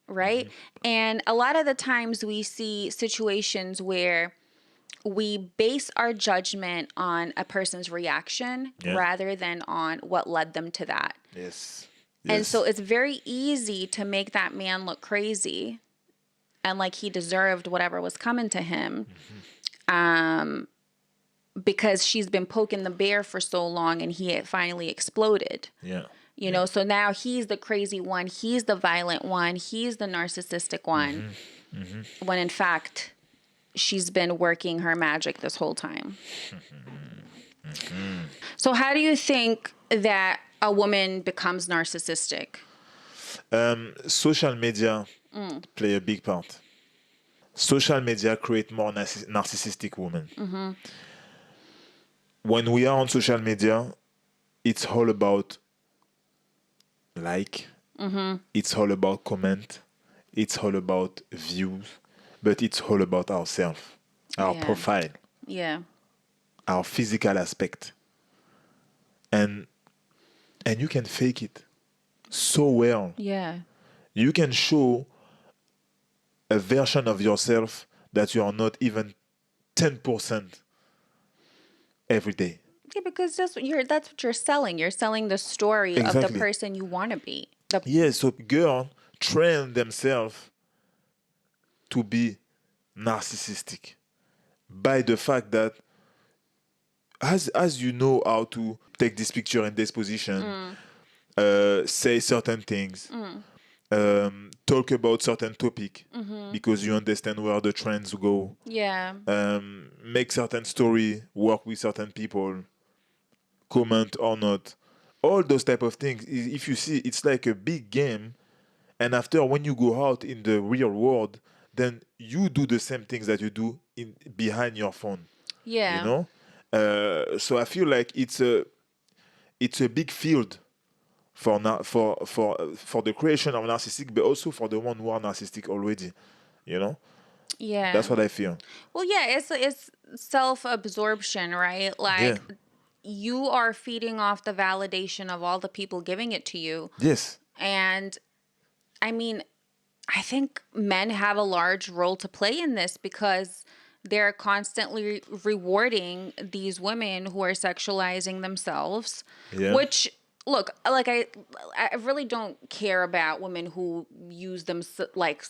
[SPEAKER 1] right? And a lot of the times we see situations where we base our judgment on a person's reaction rather than on what led them to that.
[SPEAKER 2] Yes.
[SPEAKER 1] And so it's very easy to make that man look crazy and like he deserved whatever was coming to him. Because she's been poking the bear for so long and he had finally exploded.
[SPEAKER 2] Yeah.
[SPEAKER 1] You know, so now he's the crazy one, he's the violent one, he's the narcissistic one. When in fact, she's been working her magic this whole time. So how do you think that a woman becomes narcissistic?
[SPEAKER 2] Social media play a big part. Social media create more narcissistic women. When we are on social media, it's all about like, it's all about comment, it's all about views, but it's all about ourselves, our profile, our physical aspect. And you can fake it so well.
[SPEAKER 1] Yeah.
[SPEAKER 2] You can show a version of yourself that you are not even 10% every day.
[SPEAKER 1] Yeah, because that's what you're selling. You're selling the story of the person you want to be.
[SPEAKER 2] So girls train themselves to be narcissistic by the fact that as you know how to take this picture in this position, say certain things, talk about certain topic because you understand where the trends go.
[SPEAKER 1] Yeah.
[SPEAKER 2] Make certain story, work with certain people, comment or not. All those type of things. If you see, it's like a big game. And after, when you go out in the real world, then you do the same things that you do behind your phone.
[SPEAKER 1] Yeah.
[SPEAKER 2] You know? So I feel like it's a big field for the creation of narcissistic, but also for the one who are narcissistic already. You know?
[SPEAKER 1] Yeah.
[SPEAKER 2] That's what I feel.
[SPEAKER 1] Well, yeah, it's self-absorption, right? Like you are feeding off the validation of all the people giving it to you.
[SPEAKER 2] Yes.
[SPEAKER 1] And I mean, I think men have a large role to play in this because they're constantly rewarding these women who are sexualizing themselves, which look, like I really don't care about women who use them like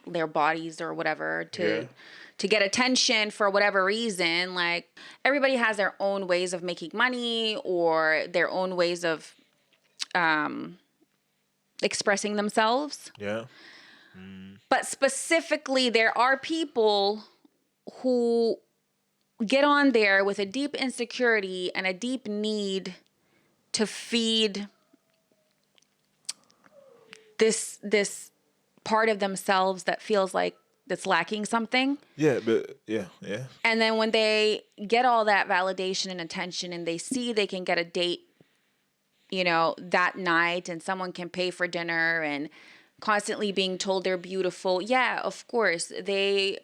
[SPEAKER 1] their bodies or whatever to get attention for whatever reason. Like everybody has their own ways of making money or their own ways of expressing themselves.
[SPEAKER 2] Yeah.
[SPEAKER 1] But specifically, there are people who get on there with a deep insecurity and a deep need to feed this part of themselves that feels like it's lacking something.
[SPEAKER 2] Yeah, but yeah.
[SPEAKER 1] And then when they get all that validation and attention and they see they can get a date, you know, that night and someone can pay for dinner and constantly being told they're beautiful. Yeah, of course, they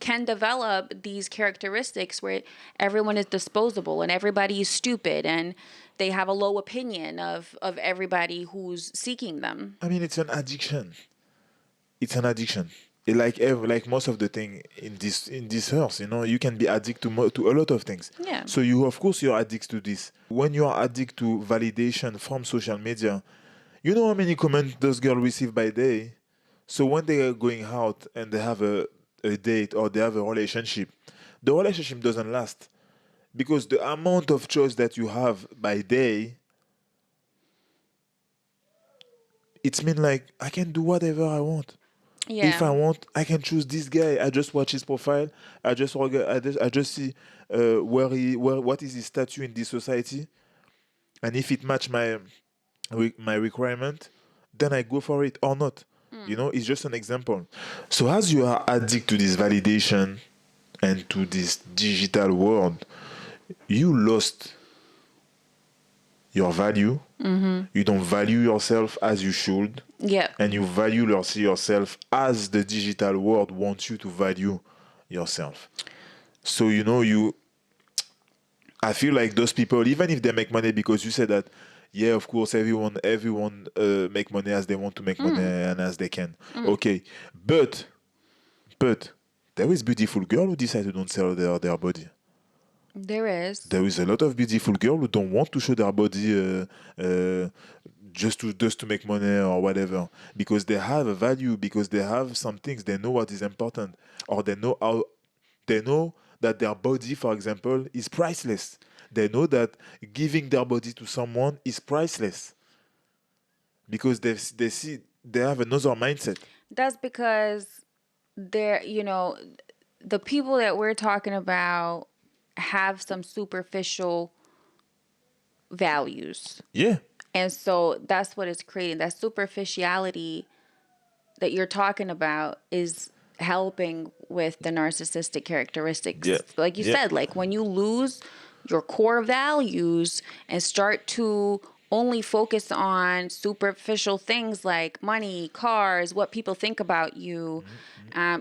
[SPEAKER 1] can develop these characteristics where everyone is disposable and everybody is stupid and they have a low opinion of everybody who's seeking them.
[SPEAKER 2] I mean, it's an addiction. It's an addiction. Like most of the thing in this earth, you know, you can be addicted to a lot of things.
[SPEAKER 1] Yeah.
[SPEAKER 2] So of course you're addicted to this. When you are addicted to validation from social media, you know how many comments those girls receive by day. So when they are going out and they have a date or they have a relationship, the relationship doesn't last because the amount of choice that you have by day, it's mean like I can do whatever I want.
[SPEAKER 1] Yeah.
[SPEAKER 2] If I want, I can choose this guy. I just watch his profile. I just see what is his status in this society, and if it match my requirement, then I go for it or not. You know, it's just an example. So as you are addicted to this validation and to this digital world, you lost your value. You don't value yourself as you should.
[SPEAKER 1] Yeah.
[SPEAKER 2] And you value yourself as the digital world wants you to value yourself. So, you know, I feel like those people, even if they make money, because you said that, yeah, of course, everyone make money as they want to make money and as they can. Okay. But There is beautiful girl who decide to don't sell their body.
[SPEAKER 1] There is.
[SPEAKER 2] There is a lot of beautiful girl who don't want to show their body just to make money or whatever, because they have a value, because they have some things, they know what is important, or they know that their body, for example, is priceless. They know that giving their body to someone is priceless, because they have another mindset.
[SPEAKER 1] That's because they're, the people that we're talking about have some superficial values.
[SPEAKER 2] Yeah.
[SPEAKER 1] And so that's what it's creating. That superficiality that you're talking about is helping with the narcissistic characteristics.
[SPEAKER 2] Yeah.
[SPEAKER 1] Like you said, like when you lose your core values and start to only focus on superficial things like money, cars, what people think about you,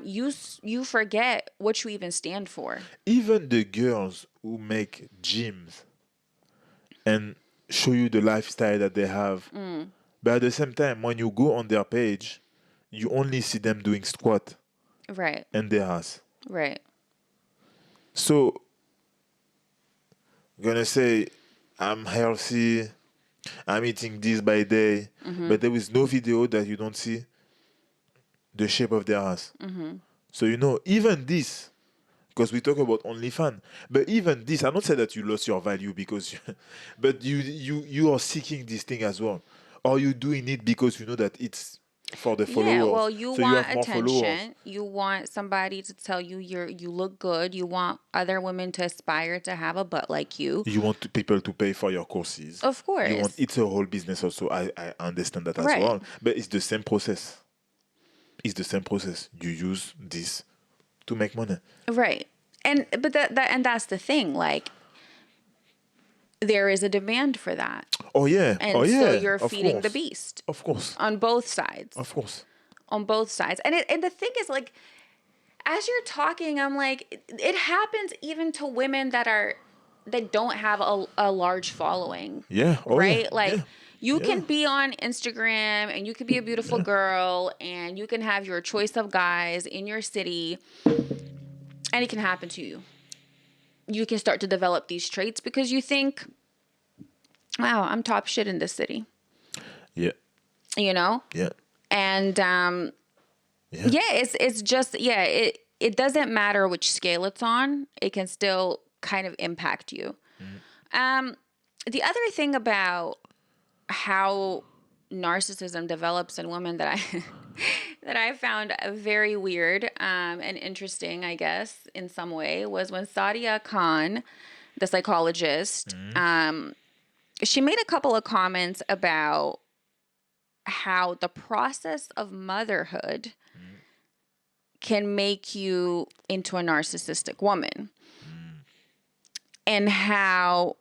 [SPEAKER 1] you forget what you even stand for.
[SPEAKER 2] Even the girls who make gyms and show you the lifestyle that they have, but at the same time, when you go on their page, you only see them doing squat
[SPEAKER 1] Right.
[SPEAKER 2] and their ass.
[SPEAKER 1] Right.
[SPEAKER 2] So, gonna say, I'm healthy, I'm eating this by day, but there is no video that you don't see the shape of their ass. So, even this, because we talk about OnlyFans, but even this, I don't say that you lost your value because, but you are seeking this thing as well, or you doing it because you know that it's for the followers.
[SPEAKER 1] Yeah, well, you
[SPEAKER 2] so
[SPEAKER 1] want
[SPEAKER 2] you have more followers.
[SPEAKER 1] attention. You want somebody to tell you you look good. You want other women to aspire to have a butt like you.
[SPEAKER 2] You want people to pay for your courses.
[SPEAKER 1] Of course.
[SPEAKER 2] It's a whole business also. I understand that as
[SPEAKER 1] Right.
[SPEAKER 2] well. But it's the same process. It's the same process. You use this to make money.
[SPEAKER 1] Right. But that's the thing. Like, there is a demand for that.
[SPEAKER 2] Oh yeah.
[SPEAKER 1] And
[SPEAKER 2] oh yeah.
[SPEAKER 1] so you're
[SPEAKER 2] Of
[SPEAKER 1] feeding
[SPEAKER 2] course.
[SPEAKER 1] the beast.
[SPEAKER 2] Of course.
[SPEAKER 1] On both sides.
[SPEAKER 2] Of course.
[SPEAKER 1] On both sides. And the thing is, like, as you're talking, I'm like, it happens even to women that don't have a large following.
[SPEAKER 2] Yeah. Oh,
[SPEAKER 1] right?
[SPEAKER 2] Yeah.
[SPEAKER 1] Like,
[SPEAKER 2] yeah.
[SPEAKER 1] you can be on Instagram and you can be a beautiful girl and you can have your choice of guys in your city, and it can happen to you. You can start to develop these traits because you think, wow, I'm top shit in this city.
[SPEAKER 2] Yeah.
[SPEAKER 1] Yeah. And it's just it doesn't matter which scale it's on. It can still kind of impact you. The other thing about how narcissism develops in women that I found very weird and interesting, I guess, in some way, was when Sadia Khan, the psychologist, she made a couple of comments about how the process of motherhood can make you into a narcissistic woman. And how,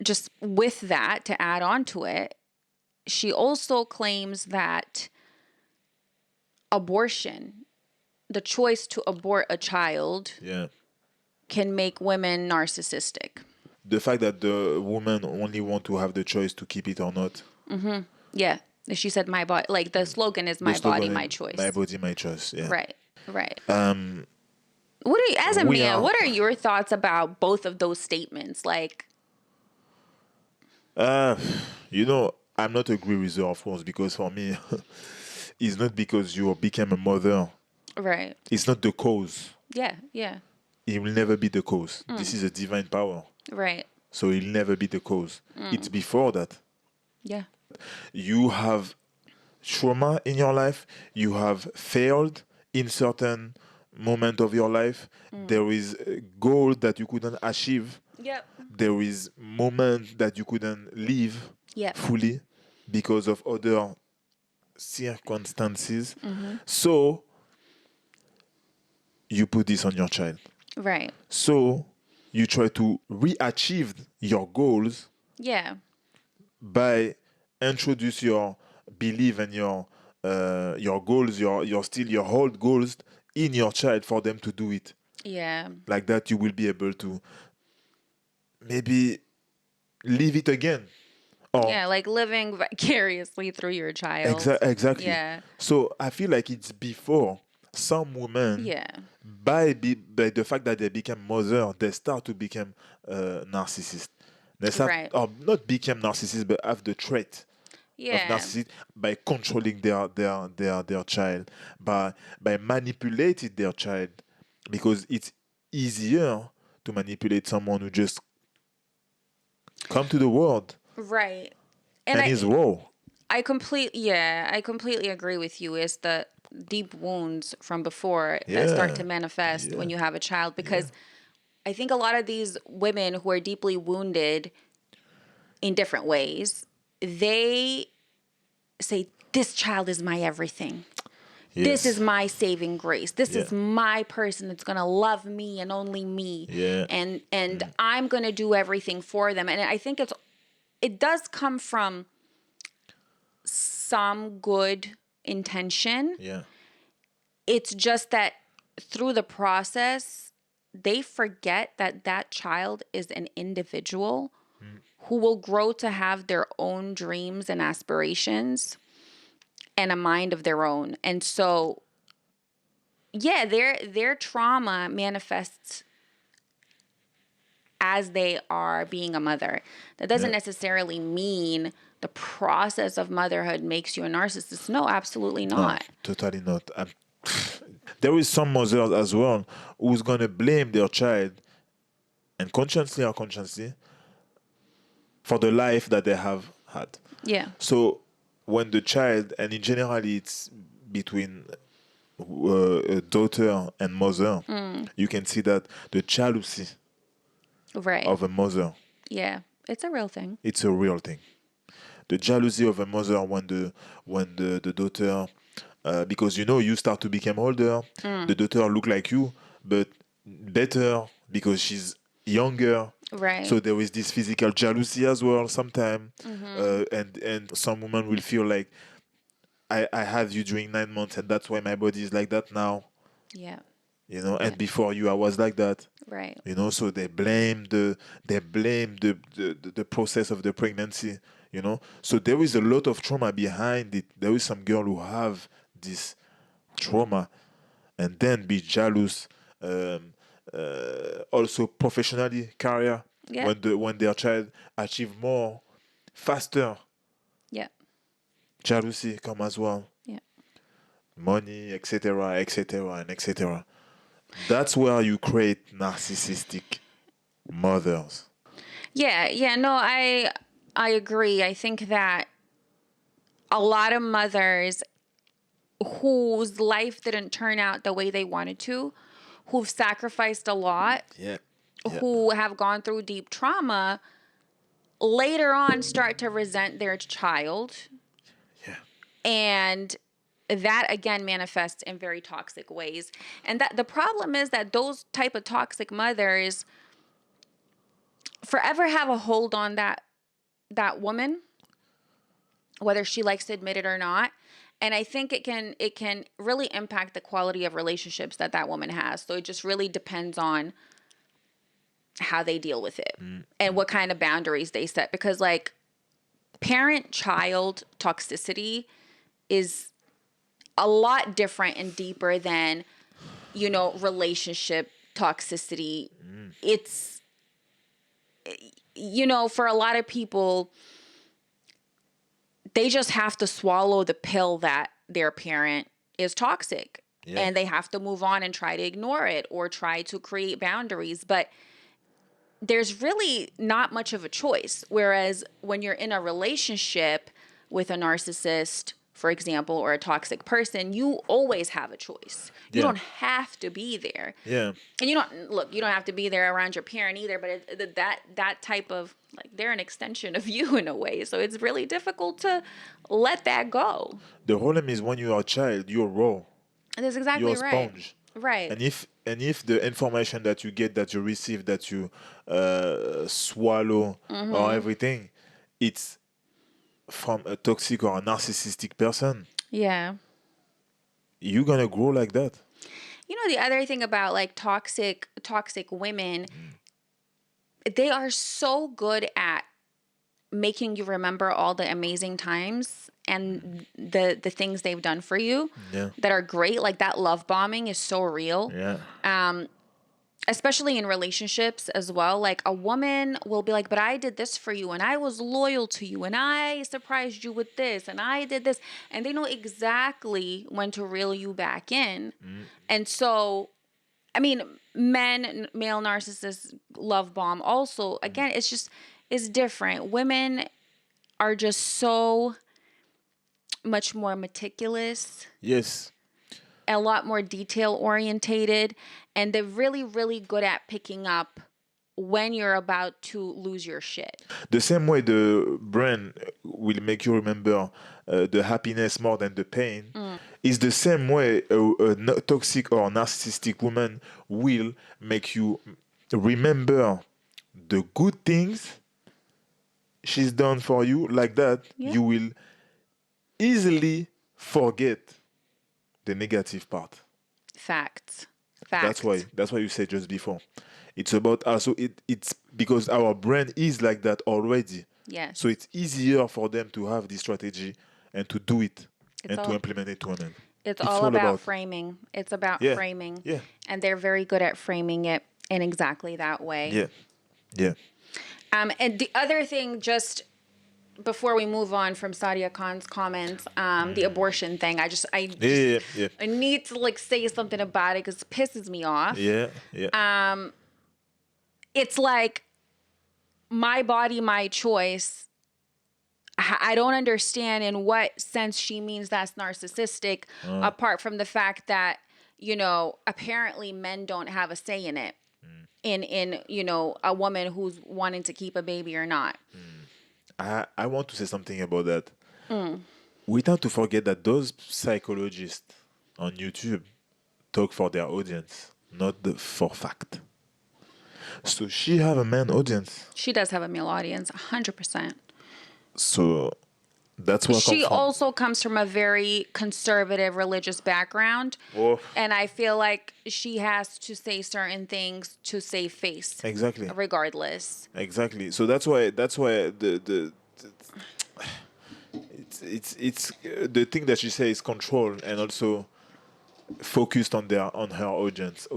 [SPEAKER 1] just with that, to add on to it, she also claims that abortion, the choice to abort a child, can make women narcissistic.
[SPEAKER 2] The fact that the woman only want to have the choice to keep it or not.
[SPEAKER 1] Yeah. She said, my body, like the slogan is, my body, my choice.
[SPEAKER 2] My body, my choice. Yeah.
[SPEAKER 1] Right. What are you, as a man, what are your thoughts about both of those statements? Like,
[SPEAKER 2] I'm not agree with her, of course, because for me, it's not because you became a mother.
[SPEAKER 1] right.
[SPEAKER 2] It's not the cause.
[SPEAKER 1] Yeah. Yeah.
[SPEAKER 2] It will never be the cause. This is a divine power.
[SPEAKER 1] Right.
[SPEAKER 2] So it'll never be the cause. It's before that.
[SPEAKER 1] Yeah.
[SPEAKER 2] You have trauma in your life. You have failed in certain moment of your life. There is a goal that you couldn't achieve.
[SPEAKER 1] Yep.
[SPEAKER 2] There is moment that you couldn't live fully because of other circumstances. So you put this on your child.
[SPEAKER 1] Right.
[SPEAKER 2] So you try to re-achieve your goals by introduce your belief and your goals, your whole goals in your child for them to do it.
[SPEAKER 1] Yeah.
[SPEAKER 2] Like that, you will be able to maybe live it again. Or
[SPEAKER 1] like living vicariously through your child.
[SPEAKER 2] Exactly.
[SPEAKER 1] Yeah.
[SPEAKER 2] So I feel like it's before some women,
[SPEAKER 1] Yeah.
[SPEAKER 2] by the fact that they become mother, they start to become narcissist. They start,
[SPEAKER 1] Right.
[SPEAKER 2] or not become narcissist, but have the trait of
[SPEAKER 1] Yeah.
[SPEAKER 2] narcissist by controlling their child, by manipulating their child, because it's easier to manipulate someone who just come to the world
[SPEAKER 1] Right. And
[SPEAKER 2] and is raw.
[SPEAKER 1] I completely agree with you. Is the deep wounds from before that start
[SPEAKER 2] Yeah,
[SPEAKER 1] to manifest when
[SPEAKER 2] yeah,
[SPEAKER 1] you have a child,
[SPEAKER 2] yeah,
[SPEAKER 1] because I think a lot of these women who are deeply wounded in different ways, they say, this child is my everything. This is
[SPEAKER 2] yes,
[SPEAKER 1] my saving grace. This
[SPEAKER 2] yeah,
[SPEAKER 1] is my person that's going to love me and only me.
[SPEAKER 2] yeah,
[SPEAKER 1] And I'm going to do everything for them. And I think it does come from some good intention.
[SPEAKER 2] yeah,
[SPEAKER 1] It's just that through the process, they forget that that child is an individual who will grow to have their own dreams and aspirations and a mind of their own. And so, yeah, their trauma manifests as they are being a mother. That doesn't
[SPEAKER 2] yeah.
[SPEAKER 1] necessarily mean the process of motherhood makes you a narcissist. No, absolutely
[SPEAKER 2] No,
[SPEAKER 1] not.
[SPEAKER 2] totally not. There is some mothers as well who's gonna blame their child, and consciously or unconsciously, for the life that they have had.
[SPEAKER 1] Yeah.
[SPEAKER 2] So when the child, and in general it's between a daughter and mother, you can see that the jealousy
[SPEAKER 1] Right.
[SPEAKER 2] of a mother,
[SPEAKER 1] Yeah. It's a real thing.
[SPEAKER 2] it's a real thing. The jealousy of a mother when the daughter, because you start to become older, the daughter look like you, but better because she's younger.
[SPEAKER 1] Right.
[SPEAKER 2] So there is this physical jealousy as well sometimes, and some women will feel like I had you during 9 months and that's why my body is like that now,
[SPEAKER 1] Yeah.
[SPEAKER 2] and before you I was like that.
[SPEAKER 1] Right.
[SPEAKER 2] So they blame the process of the pregnancy. So there is a lot of trauma behind it. There is some girl who have this trauma and then be jealous, also professionally career,
[SPEAKER 1] Yeah.
[SPEAKER 2] when their child achieve more faster,
[SPEAKER 1] Yeah.
[SPEAKER 2] jealousy come as well,
[SPEAKER 1] Yeah.
[SPEAKER 2] money, etc., etc., and etc. That's where you create narcissistic mothers.
[SPEAKER 1] Yeah. Yeah. No, I agree. I think that a lot of mothers whose life didn't turn out the way they wanted to, who've sacrificed a lot,
[SPEAKER 2] Yeah. Yeah.
[SPEAKER 1] who have gone through deep trauma, later on start to resent their child.
[SPEAKER 2] Yeah.
[SPEAKER 1] And that again manifests in very toxic ways. And that the problem is that those type of toxic mothers forever have a hold on that woman, whether she likes to admit it or not. And I think it can really impact the quality of relationships that woman has. So it just really depends on how they deal with it and what kind of boundaries they set, because like parent child toxicity is a lot different and deeper than relationship toxicity. It's for a lot of people, they just have to swallow the pill that their parent is toxic.
[SPEAKER 2] Yeah.
[SPEAKER 1] And they have to move on and try to ignore it or try to create boundaries. But there's really not much of a choice. Whereas when you're in a relationship with a narcissist, for example, or a toxic person, you always have a choice. You
[SPEAKER 2] Yeah.
[SPEAKER 1] don't have to be there.
[SPEAKER 2] Yeah.
[SPEAKER 1] And you don't have to be there around your parent either, but that type of, like, they're an extension of you in a way. So it's really difficult to let that go.
[SPEAKER 2] The problem is when you are a child, you're raw.
[SPEAKER 1] And that's exactly
[SPEAKER 2] You're a
[SPEAKER 1] right.
[SPEAKER 2] sponge.
[SPEAKER 1] Right.
[SPEAKER 2] And if the information that you get, that you receive, that you swallow, or everything, it's from a toxic or a narcissistic person,
[SPEAKER 1] Yeah.
[SPEAKER 2] you're gonna grow like that.
[SPEAKER 1] The other thing about like toxic women, they are so good at making you remember all the amazing times and the things they've done for you
[SPEAKER 2] Yeah.
[SPEAKER 1] that are great. Like that love bombing is so real.
[SPEAKER 2] Yeah.
[SPEAKER 1] Especially in relationships as well. Like a woman will be like, but I did this for you and I was loyal to you and I surprised you with this and I did this. And they know exactly when to reel you back in. And so, I mean, male narcissists love bomb also. Again, it's different. Women are just so much more meticulous,
[SPEAKER 2] Yes.
[SPEAKER 1] a lot more detail orientated, and they're really, really good at picking up when you're about to lose your shit.
[SPEAKER 2] The same way the brain will make you remember the happiness more than the pain is the same way a toxic or narcissistic woman will make you remember the good things she's done for you. Like that,
[SPEAKER 1] Yeah.
[SPEAKER 2] you will easily forget the negative part.
[SPEAKER 1] Facts.
[SPEAKER 2] That's why you said just before. It's about also it's because our brain is like that already.
[SPEAKER 1] Yes.
[SPEAKER 2] So it's easier for them to have this strategy and to do it and to
[SPEAKER 1] all-
[SPEAKER 2] implement it to women.
[SPEAKER 1] It's all about framing. It's about
[SPEAKER 2] Yeah.
[SPEAKER 1] framing.
[SPEAKER 2] Yeah.
[SPEAKER 1] And they're very good at framing it in exactly that way.
[SPEAKER 2] Yeah. Yeah.
[SPEAKER 1] And the other thing, just before we move on from Sadia Khan's comments, the abortion thing, I need to like say something about it because it pisses me off.
[SPEAKER 2] Yeah. Yeah.
[SPEAKER 1] It's like my body, my choice. I don't understand in what sense she means that's narcissistic, apart from the fact that, apparently men don't have a say in it. In a woman who's wanting to keep a baby or not.
[SPEAKER 2] I want to say something about that. We tend to forget that those psychologists on YouTube talk for their audience, not for fact. So she have a man audience.
[SPEAKER 1] She does have a male audience, 100%.
[SPEAKER 2] So that's what
[SPEAKER 1] she also comes from a very conservative religious background.
[SPEAKER 2] Oh.
[SPEAKER 1] And I feel like she has to say certain things to save face.
[SPEAKER 2] Exactly.
[SPEAKER 1] Regardless.
[SPEAKER 2] Exactly. So that's why the it's the thing that she says is control and also focused on her audience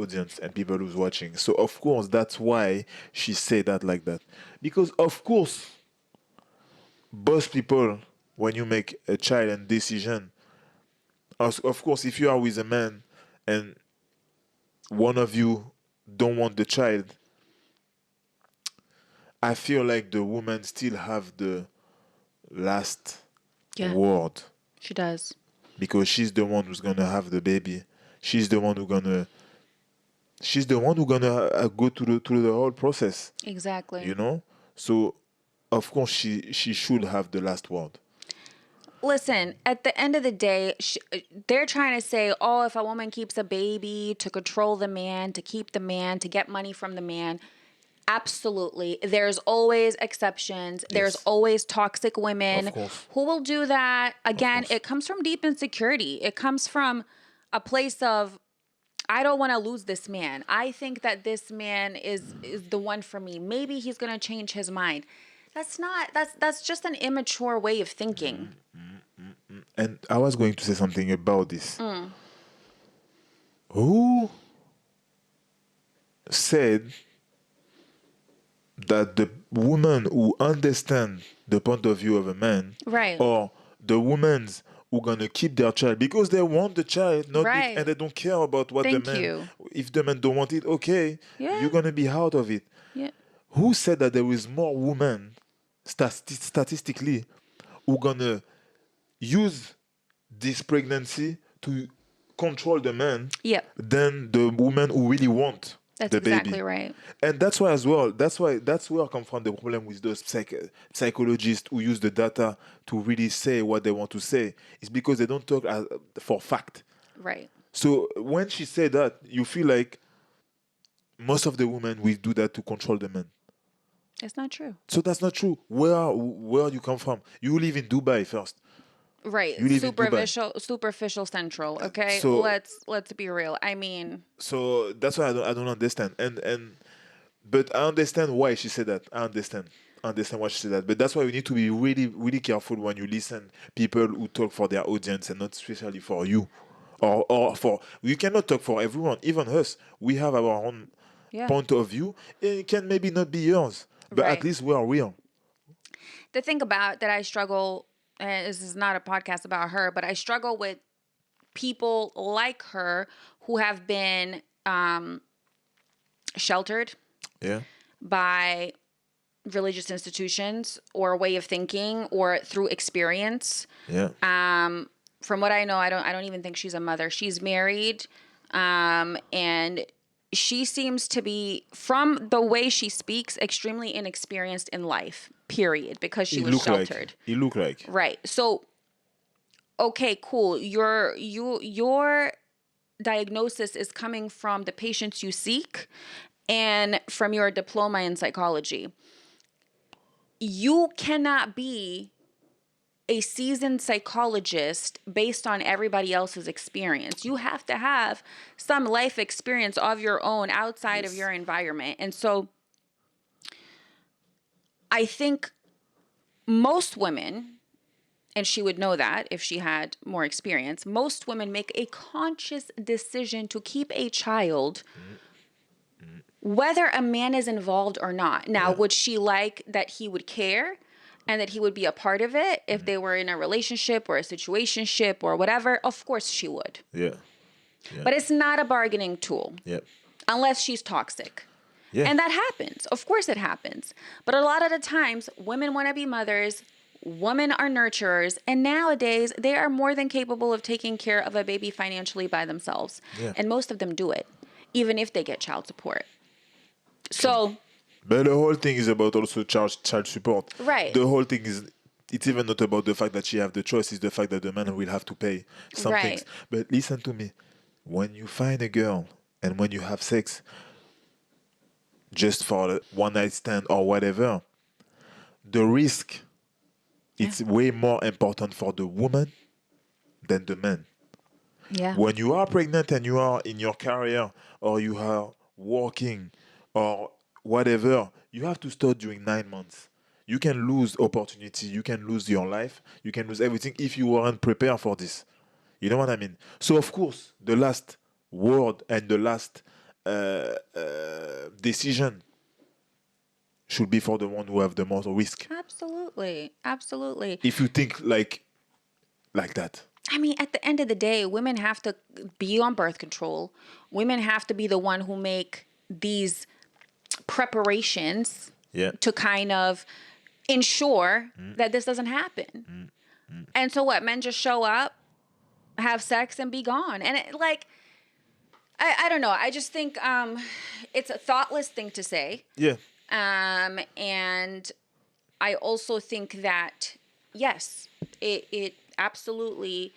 [SPEAKER 2] and people who's watching. So of course that's why she said that like that. Because of course both people, when you make a child and decision, of course if you are with a man and one of you don't want the child, I feel like the woman still have the last word.
[SPEAKER 1] She does.
[SPEAKER 2] Because she's the one who's gonna have the baby. She's the one who's gonna go through the whole process.
[SPEAKER 1] Exactly.
[SPEAKER 2] So of course she should have the last word.
[SPEAKER 1] Listen, at the end of the day, they're trying to say, oh, if a woman keeps a baby to control the man, to keep the man, to get money from the man. Absolutely. There's always exceptions. Yes. There's always toxic women who will do that. Again, it comes from deep insecurity. It comes from a place of, I don't want to lose this man. I think that this man is the one for me. Maybe he's going to change his mind. That's just an immature way of thinking.
[SPEAKER 2] And I was going to say something about this. Who said that the woman who understands the point of view of a man,
[SPEAKER 1] right,
[SPEAKER 2] or the women who gonna keep their child because they want the child,
[SPEAKER 1] right,
[SPEAKER 2] and they don't care about what
[SPEAKER 1] Thank
[SPEAKER 2] the man.
[SPEAKER 1] You.
[SPEAKER 2] If the man don't want it, okay, you're gonna be out of it.
[SPEAKER 1] Yeah.
[SPEAKER 2] Who said that there is more women statistically who gonna use this pregnancy to control the man than the woman who really want
[SPEAKER 1] That's
[SPEAKER 2] the
[SPEAKER 1] exactly
[SPEAKER 2] baby.
[SPEAKER 1] Right.
[SPEAKER 2] And that's why as well, that's where I come from the problem with those psychologists who use the data to really say what they want to say. It's because they don't talk for fact.
[SPEAKER 1] Right.
[SPEAKER 2] So when she said that, you feel like most of the women will do that to control the men.
[SPEAKER 1] It's not true.
[SPEAKER 2] So that's not true. Where you come from? You live in Dubai first.
[SPEAKER 1] Right. Superficial central. Okay. So let's be real. I mean.
[SPEAKER 2] So that's why I don't understand. But I understand why she said that. I understand. understand what she said. But that's why we need to be really, really careful when you listen people who talk for their audience and not especially for you. Or for, you cannot talk for everyone, even us. We have our own
[SPEAKER 1] Yeah.
[SPEAKER 2] point of view. It can maybe not be yours, but
[SPEAKER 1] Right.
[SPEAKER 2] at least we are real.
[SPEAKER 1] The thing about that I struggle, and this is not a podcast about her, but I struggle with people like her who have been sheltered
[SPEAKER 2] Yeah.
[SPEAKER 1] by religious institutions or a way of thinking or through experience.
[SPEAKER 2] Yeah.
[SPEAKER 1] From what I know, I don't even think she's a mother. She's married, and she seems to be, from the way she speaks, extremely inexperienced in life. Period, because she was sheltered.
[SPEAKER 2] It look like.
[SPEAKER 1] Right. So, okay, cool. Your diagnosis is coming from the patients you seek and from your diploma in psychology. You cannot be a seasoned psychologist based on everybody else's experience. You have to have some life experience of your own outside of your environment. And so I think most women, and she would know that if she had more experience, most women make a conscious decision to keep a child whether a man is involved or not. Now, would she like that he would care and that he would be a part of it if they were in a relationship or a situationship or whatever? Of course she would.
[SPEAKER 2] Yeah.
[SPEAKER 1] But it's not a bargaining tool
[SPEAKER 2] Yeah.
[SPEAKER 1] unless she's toxic.
[SPEAKER 2] Yeah.
[SPEAKER 1] And that happens. Of course it happens. But a lot of the times, women want to be mothers, women are nurturers, and nowadays they are more than capable of taking care of a baby financially by themselves.
[SPEAKER 2] Yeah.
[SPEAKER 1] And most of them do it, even if they get child support. So,
[SPEAKER 2] But the whole thing is about also child support.
[SPEAKER 1] Right.
[SPEAKER 2] The whole thing is, it's even not about the fact that she have the choice, it's the fact that the man will have to pay some
[SPEAKER 1] Right.
[SPEAKER 2] things. But listen to me. When you find a girl and when you have sex, just for a one night stand or whatever, the risk, it's way more important for the woman than the man.
[SPEAKER 1] yeah.
[SPEAKER 2] When you are pregnant and you are in your career or you are working or whatever, you have to start during 9 months. You can lose opportunity, you can lose your life, you can lose everything if you weren't prepared for this. You know what I mean? So of course, the last word and the last decision should be for the one who have the most risk.
[SPEAKER 1] Absolutely. Absolutely.
[SPEAKER 2] If you think like that.
[SPEAKER 1] I mean, at the end of the day, women have to be on birth control. Women have to be the one who make these preparations
[SPEAKER 2] Yeah.
[SPEAKER 1] to kind of ensure that this doesn't happen. And so what? Men just show up, have sex, and be gone. And it, like, I don't know. I just think it's a thoughtless thing to say.
[SPEAKER 2] Yeah.
[SPEAKER 1] And I also think that, yes, it absolutely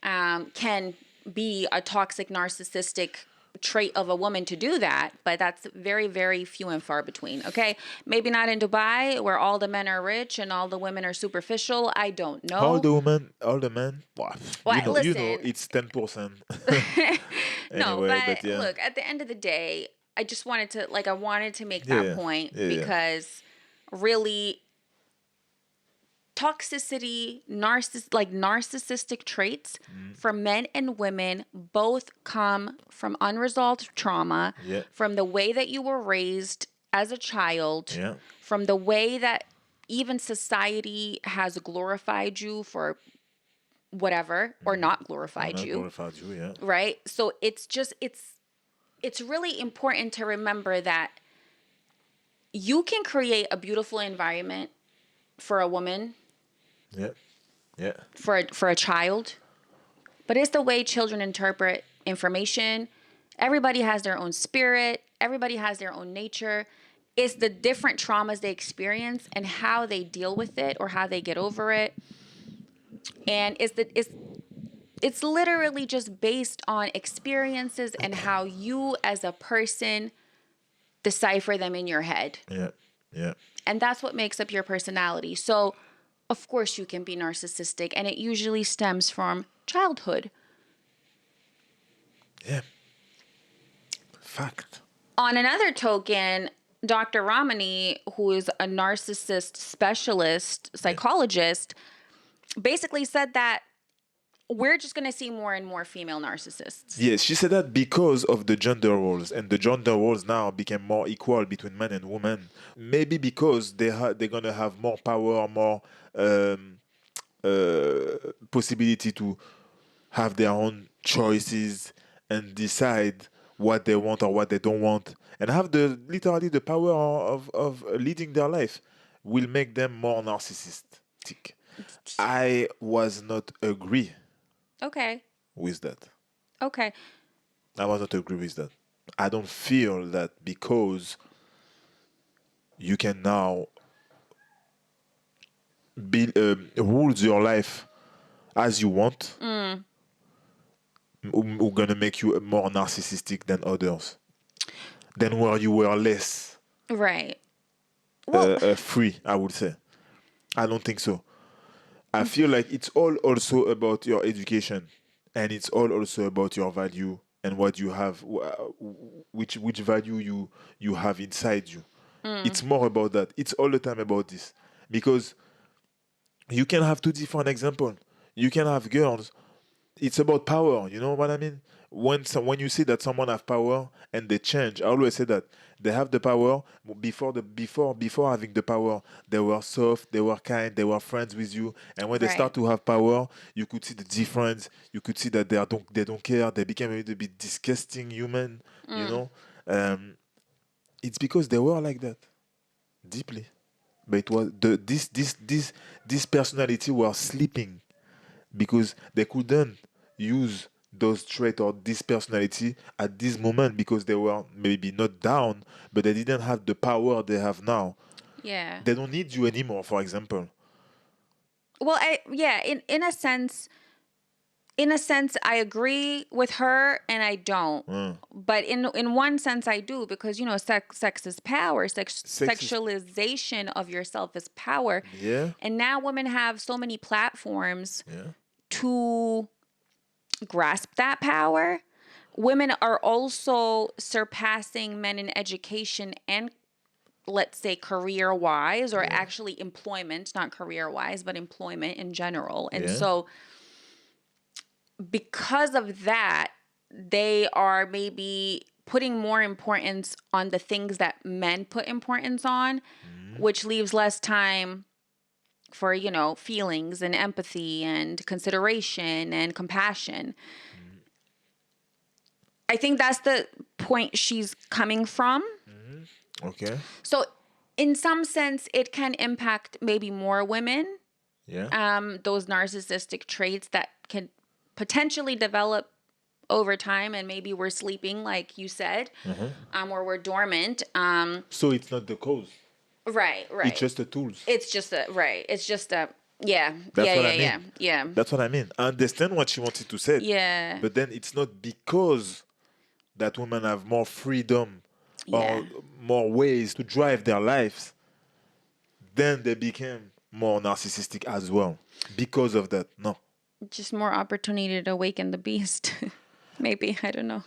[SPEAKER 1] can be a toxic, narcissistic trait of a woman to do that, but that's very, very few and far between. Okay, maybe not in Dubai where all the men are rich and all the women are superficial. I don't know.
[SPEAKER 2] All the women, all the men. Well,
[SPEAKER 1] Well,
[SPEAKER 2] you know,
[SPEAKER 1] listen.
[SPEAKER 2] it's 10%.
[SPEAKER 1] No,
[SPEAKER 2] Anyway,
[SPEAKER 1] but
[SPEAKER 2] yeah.
[SPEAKER 1] look, at the end of the day, I just wanted to make
[SPEAKER 2] Yeah,
[SPEAKER 1] that point
[SPEAKER 2] yeah.
[SPEAKER 1] because really toxicity, narcissistic traits for men and women both come from unresolved trauma,
[SPEAKER 2] Yeah.
[SPEAKER 1] from the way that you were raised as a child,
[SPEAKER 2] Yeah.
[SPEAKER 1] from the way that even society has glorified you for whatever or not glorified
[SPEAKER 2] Not
[SPEAKER 1] you.
[SPEAKER 2] glorified you, yeah.
[SPEAKER 1] Right? So it's really important to remember that you can create a beautiful environment for a woman,
[SPEAKER 2] Yeah. Yeah.
[SPEAKER 1] for a child, but it's the way children interpret information. Everybody has their own spirit, everybody has their own nature. It's the different traumas they experience and how they deal with it or how they get over it. And it's literally just based on experiences and how you as a person decipher them in your head.
[SPEAKER 2] Yeah. Yeah.
[SPEAKER 1] And that's what makes up your personality. So, of course, you can be narcissistic, and it usually stems from childhood.
[SPEAKER 2] Yeah. Fact.
[SPEAKER 1] On another token, Dr. Ramani, who is a narcissist specialist psychologist, basically said that we're just going to see more and more female narcissists.
[SPEAKER 2] Yes, she said that because of the gender roles, and the gender roles now became more equal between men and women. Maybe because they're gonna have more power, more possibility to have their own choices and decide what they want or what they don't want, and have literally the power of leading their life, will make them more narcissistic. I was not agree
[SPEAKER 1] Okay.
[SPEAKER 2] with that.
[SPEAKER 1] Okay.
[SPEAKER 2] I was not agree with that. I don't feel that because you can now rules your life as you want, who gonna make you more narcissistic than others, than where you were less
[SPEAKER 1] Right. Well,
[SPEAKER 2] free, I would say. I don't think so. I feel like it's all also about your education, and it's all also about your value and what you have, which value you have inside you. It's more about that. It's all the time about this, because you can have two different examples. You can have girls. It's about power. You know what I mean? When you see that someone have power and they change, I always say that they have the power. Before having the power, they were soft, they were kind, they were friends with you, and when they
[SPEAKER 1] Right.
[SPEAKER 2] start to have power, you could see the difference. You could see that they don't care. They became a little bit disgusting human. You know, it's because they were like that deeply, but it was this personality was sleeping because they couldn't use those traits or this personality at this moment, because they were maybe not down, but they didn't have the power they have now.
[SPEAKER 1] yeah.
[SPEAKER 2] They don't need you anymore, for example.
[SPEAKER 1] Well, in a sense, I agree with her and I don't. But in one sense, I do, because sex is power.
[SPEAKER 2] Sex is-
[SPEAKER 1] Sexualization of yourself is power.
[SPEAKER 2] Yeah.
[SPEAKER 1] And now women have so many platforms
[SPEAKER 2] Yeah.
[SPEAKER 1] to grasp that power. Women are also surpassing men in education and, let's say, career wise, or actually employment, not career wise, but employment in general. And
[SPEAKER 2] Yeah.
[SPEAKER 1] so because of that, they are maybe putting more importance on the things that men put importance on, which leaves less time for, feelings and empathy and consideration and compassion. I think that's the point she's coming from.
[SPEAKER 2] Okay.
[SPEAKER 1] So in some sense, it can impact maybe more women,
[SPEAKER 2] Yeah.
[SPEAKER 1] those narcissistic traits that can potentially develop over time, and maybe we're sleeping, like you said, or we're dormant.
[SPEAKER 2] So it's not the cause.
[SPEAKER 1] Right.
[SPEAKER 2] It's just the tools.
[SPEAKER 1] It's just a yeah.
[SPEAKER 2] That's what I mean.
[SPEAKER 1] Yeah.
[SPEAKER 2] That's what I mean. I understand what she wanted to say.
[SPEAKER 1] Yeah.
[SPEAKER 2] But then it's not because that women have more freedom
[SPEAKER 1] Yeah.
[SPEAKER 2] or more ways to drive their lives, then they became more narcissistic as well. Because of that. No.
[SPEAKER 1] Just more opportunity to awaken the beast. Maybe, I don't know.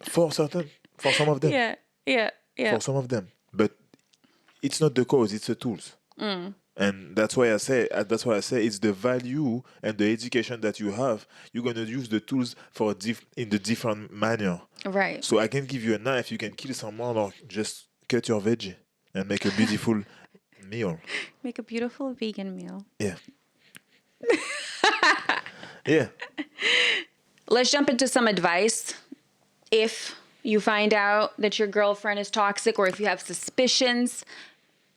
[SPEAKER 2] For some of them.
[SPEAKER 1] Yeah.
[SPEAKER 2] For some of them. But it's not the cause, it's the tools. And that's why I say it's the value and the education that you have. You're gonna use the tools in the different manner.
[SPEAKER 1] Right.
[SPEAKER 2] So I can give you a knife, you can kill someone, or just cut your veggie and make a beautiful meal.
[SPEAKER 1] Make a beautiful vegan meal.
[SPEAKER 2] Yeah. Yeah.
[SPEAKER 1] Let's jump into some advice. If you find out that your girlfriend is toxic, or if you have suspicions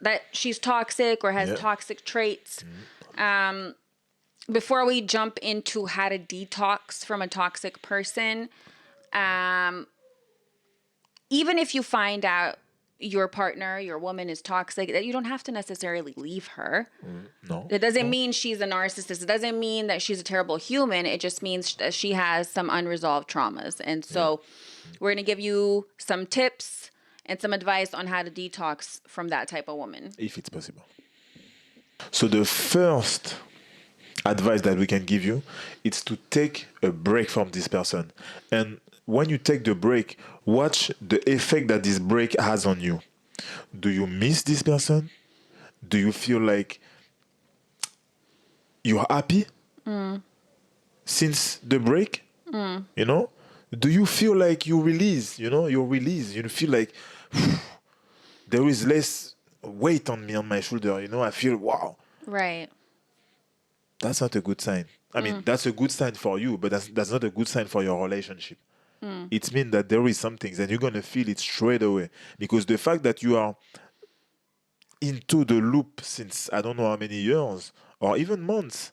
[SPEAKER 1] that she's toxic or has toxic traits, before we jump into how to detox from a toxic person, even if you find out your partner, your woman is toxic, that you don't have to necessarily leave her.
[SPEAKER 2] No.
[SPEAKER 1] It doesn't mean she's a narcissist. It doesn't mean that she's a terrible human. It just means that she has some unresolved traumas. And so we're going to give you some tips and some advice on how to detox from that type of woman.
[SPEAKER 2] If it's possible. So the first advice that we can give you is to take a break from this person. And when you take the break, watch the effect that this break has on you. Do you miss this person? Do you feel like you're happy since the break? You know? Do you feel like you release? You're released. You feel like there is less weight on me on my shoulder. I feel wow.
[SPEAKER 1] Right.
[SPEAKER 2] That's not a good sign. I mean, that's a good sign for you, but that's not a good sign for your relationship. It means that there is something, and you're gonna feel it straight away because the fact that you are into the loop since I don't know how many years or even months,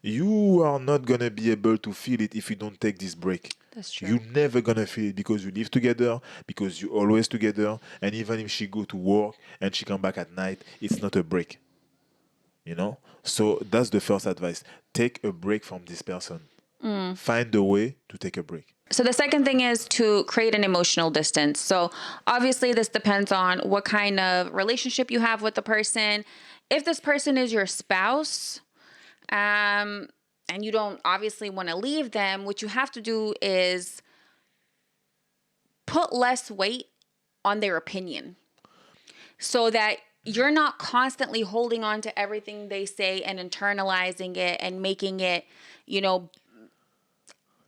[SPEAKER 2] you are not gonna be able to feel it if you don't take this break.
[SPEAKER 1] That's true.
[SPEAKER 2] You're never gonna feel it because you live together, because you're always together, and even if she go to work and she come back at night, it's not a break. So that's the first advice. Take a break from this person. Find a way to take a break.
[SPEAKER 1] So the second thing is to create an emotional distance. So obviously this depends on what kind of relationship you have with the person. If this person is your spouse, and you don't obviously want to leave them, what you have to do is put less weight on their opinion so that you're not constantly holding on to everything they say and internalizing it and making it,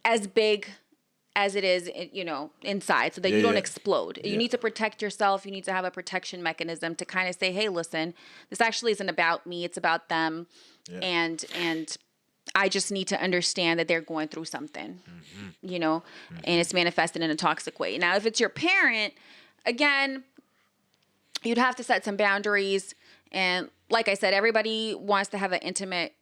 [SPEAKER 1] as big as it is, inside, so that you don't explode. You need to protect yourself. You need to have a protection mechanism to kind of say, hey, listen, this actually isn't about me. It's about them. Yeah. And I just need to understand that they're going through something, and it's manifested in a toxic way. Now, if it's your parent, again, you'd have to set some boundaries. And like I said, everybody wants to have an intimate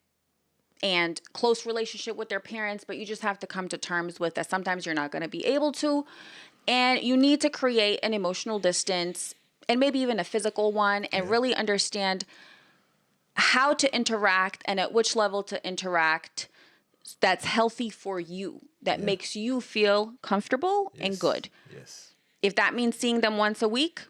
[SPEAKER 1] and close relationship with their parents, but you just have to come to terms with that sometimes you're not going to be able to. And you need to create an emotional distance and maybe even a physical one and really understand how to interact and at which level to interact that's healthy for you, that makes you feel comfortable and good.
[SPEAKER 2] Yes.
[SPEAKER 1] If that means seeing them once a week,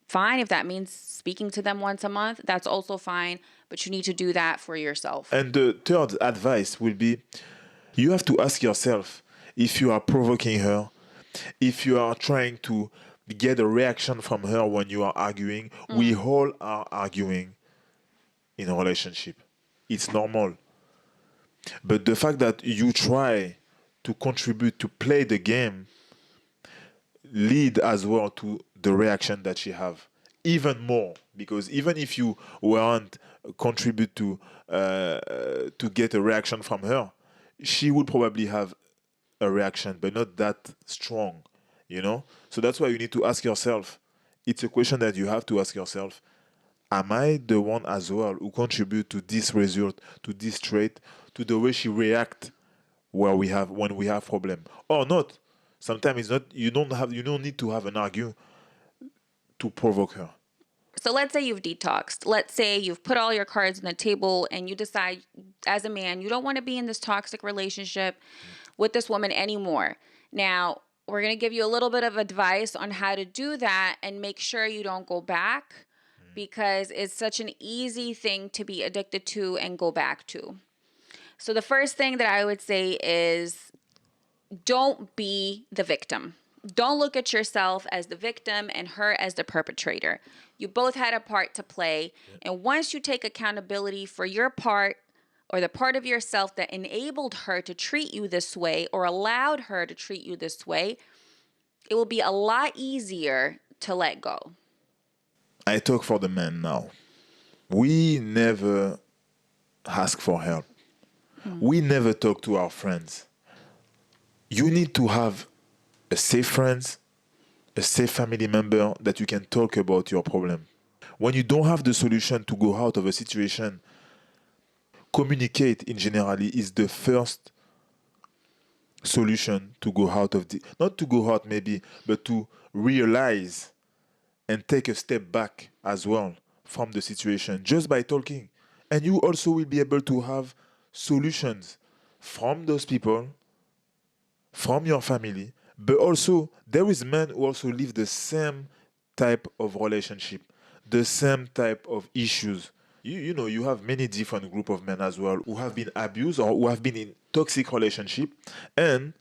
[SPEAKER 1] fine. If that means speaking to them once a month, that's also fine. But you need to do that for yourself.
[SPEAKER 2] And the third advice will be, you have to ask yourself if you are provoking her, if you are trying to get a reaction from her when you are arguing. We all are arguing in a relationship. It's normal. But the fact that you try to contribute to play the game lead as well to the reaction that she have even more, because even if you weren't contribute to get a reaction from her, she would probably have a reaction, but not that strong, so that's why you need to ask yourself, it's a question that you have to ask yourself, am I the one as well who contribute to this result, to this trait, to the way she react when we have problem or not? Sometimes it's not. You don't need to have an argument to provoke her.
[SPEAKER 1] So let's say you've detoxed. Let's say you've put all your cards on the table and you decide as a man, you don't want to be in this toxic relationship with this woman anymore. Now, we're going to give you a little bit of advice on how to do that and make sure you don't go back, because it's such an easy thing to be addicted to and go back to. So the first thing that I would say is, don't be the victim. Don't look at yourself as the victim and her as the perpetrator. You both had a part to play. And once you take accountability for your part or the part of yourself that enabled her to treat you this way or allowed her to treat you this way, it will be a lot easier to let go.
[SPEAKER 2] I talk for the men now. We never ask for help. We never talk to our friends. You need to have a safe friends, a safe family member that you can talk about your problem. When you don't have the solution to go out of a situation, communicate in generally is the first solution to go out of not to go out maybe, but to realize and take a step back as well from the situation just by talking. And you also will be able to have solutions from those people, from your family, but also there is men who also live the same type of relationship, the same type of issues. You have many different group of men as well who have been abused or who have been in toxic relationship. And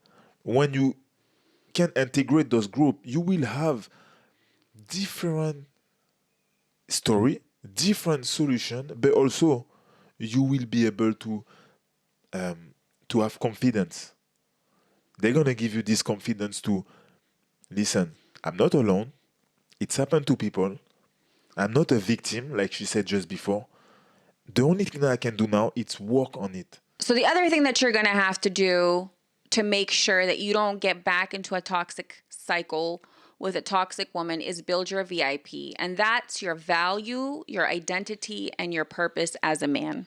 [SPEAKER 2] when you can integrate those groups, you will have different story, different solution, but also you will be able to have confidence. They're gonna give you this confidence to listen. I'm not alone. It's happened to people. I'm not a victim, like she said just before. The only thing that I can do now is work on it.
[SPEAKER 1] So the other thing that you're going to have to do to make sure that you don't get back into a toxic cycle with a toxic woman is build your VIP. And that's your value, your identity, and your purpose as a man.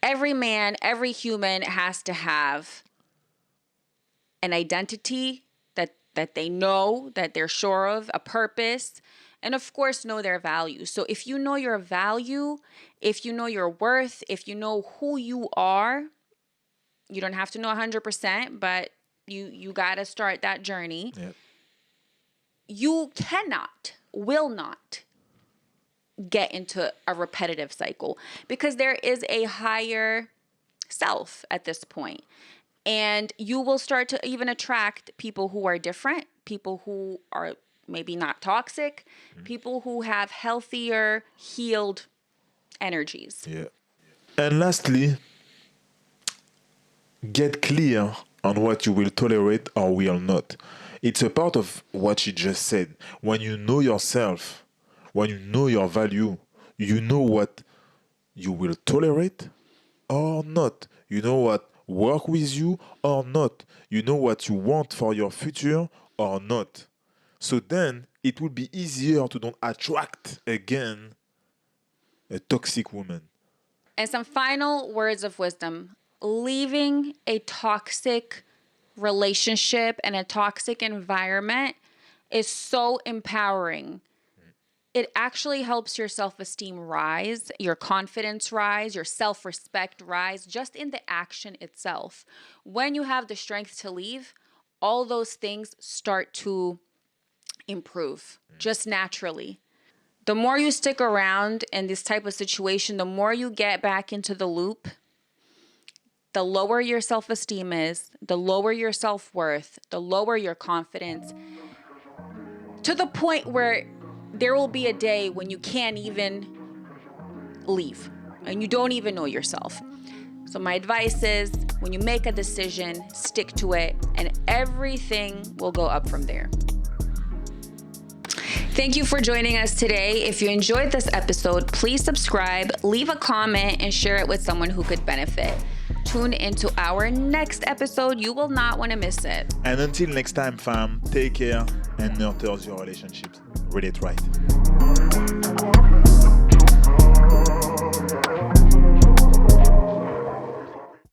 [SPEAKER 1] Every man, every human has to have an identity that they know, that they're sure of, a purpose, and of course know their value. So if you know your value, if you know your worth, if you know who you are, you don't have to know 100%, but you got to start that journey.
[SPEAKER 2] Yep.
[SPEAKER 1] You will not get into a repetitive cycle because there is a higher self at this point. And you will start to even attract people who are different, people who are maybe not toxic, people who have healthier, healed energies.
[SPEAKER 2] Yeah. And lastly, get clear on what you will tolerate or will not. It's a part of what she just said. When you know yourself, when you know your value, you know what you will tolerate or not. You know what work with you or not. You know what you want for your future or not. So then it will be easier to don't attract again a toxic woman.
[SPEAKER 1] And some final words of wisdom. Leaving a toxic relationship and a toxic environment is so empowering. It actually helps your self-esteem rise, your confidence rise, your self-respect rise, just in the action itself. When you have the strength to leave, all those things start to improve just naturally. The more you stick around in this type of situation, the more you get back into the loop, the lower your self-esteem is, the lower your self-worth, the lower your confidence, to the point where there will be a day when you can't even leave and you don't even know yourself. So my advice is when you make a decision, stick to it, and everything will go up from there. Thank you for joining us today. If you enjoyed this episode, please subscribe, leave a comment, and share it with someone who could benefit. Tune into our next episode. You will not want to miss it.
[SPEAKER 2] And until next time, fam, take care and nurture your relationships. Read it right.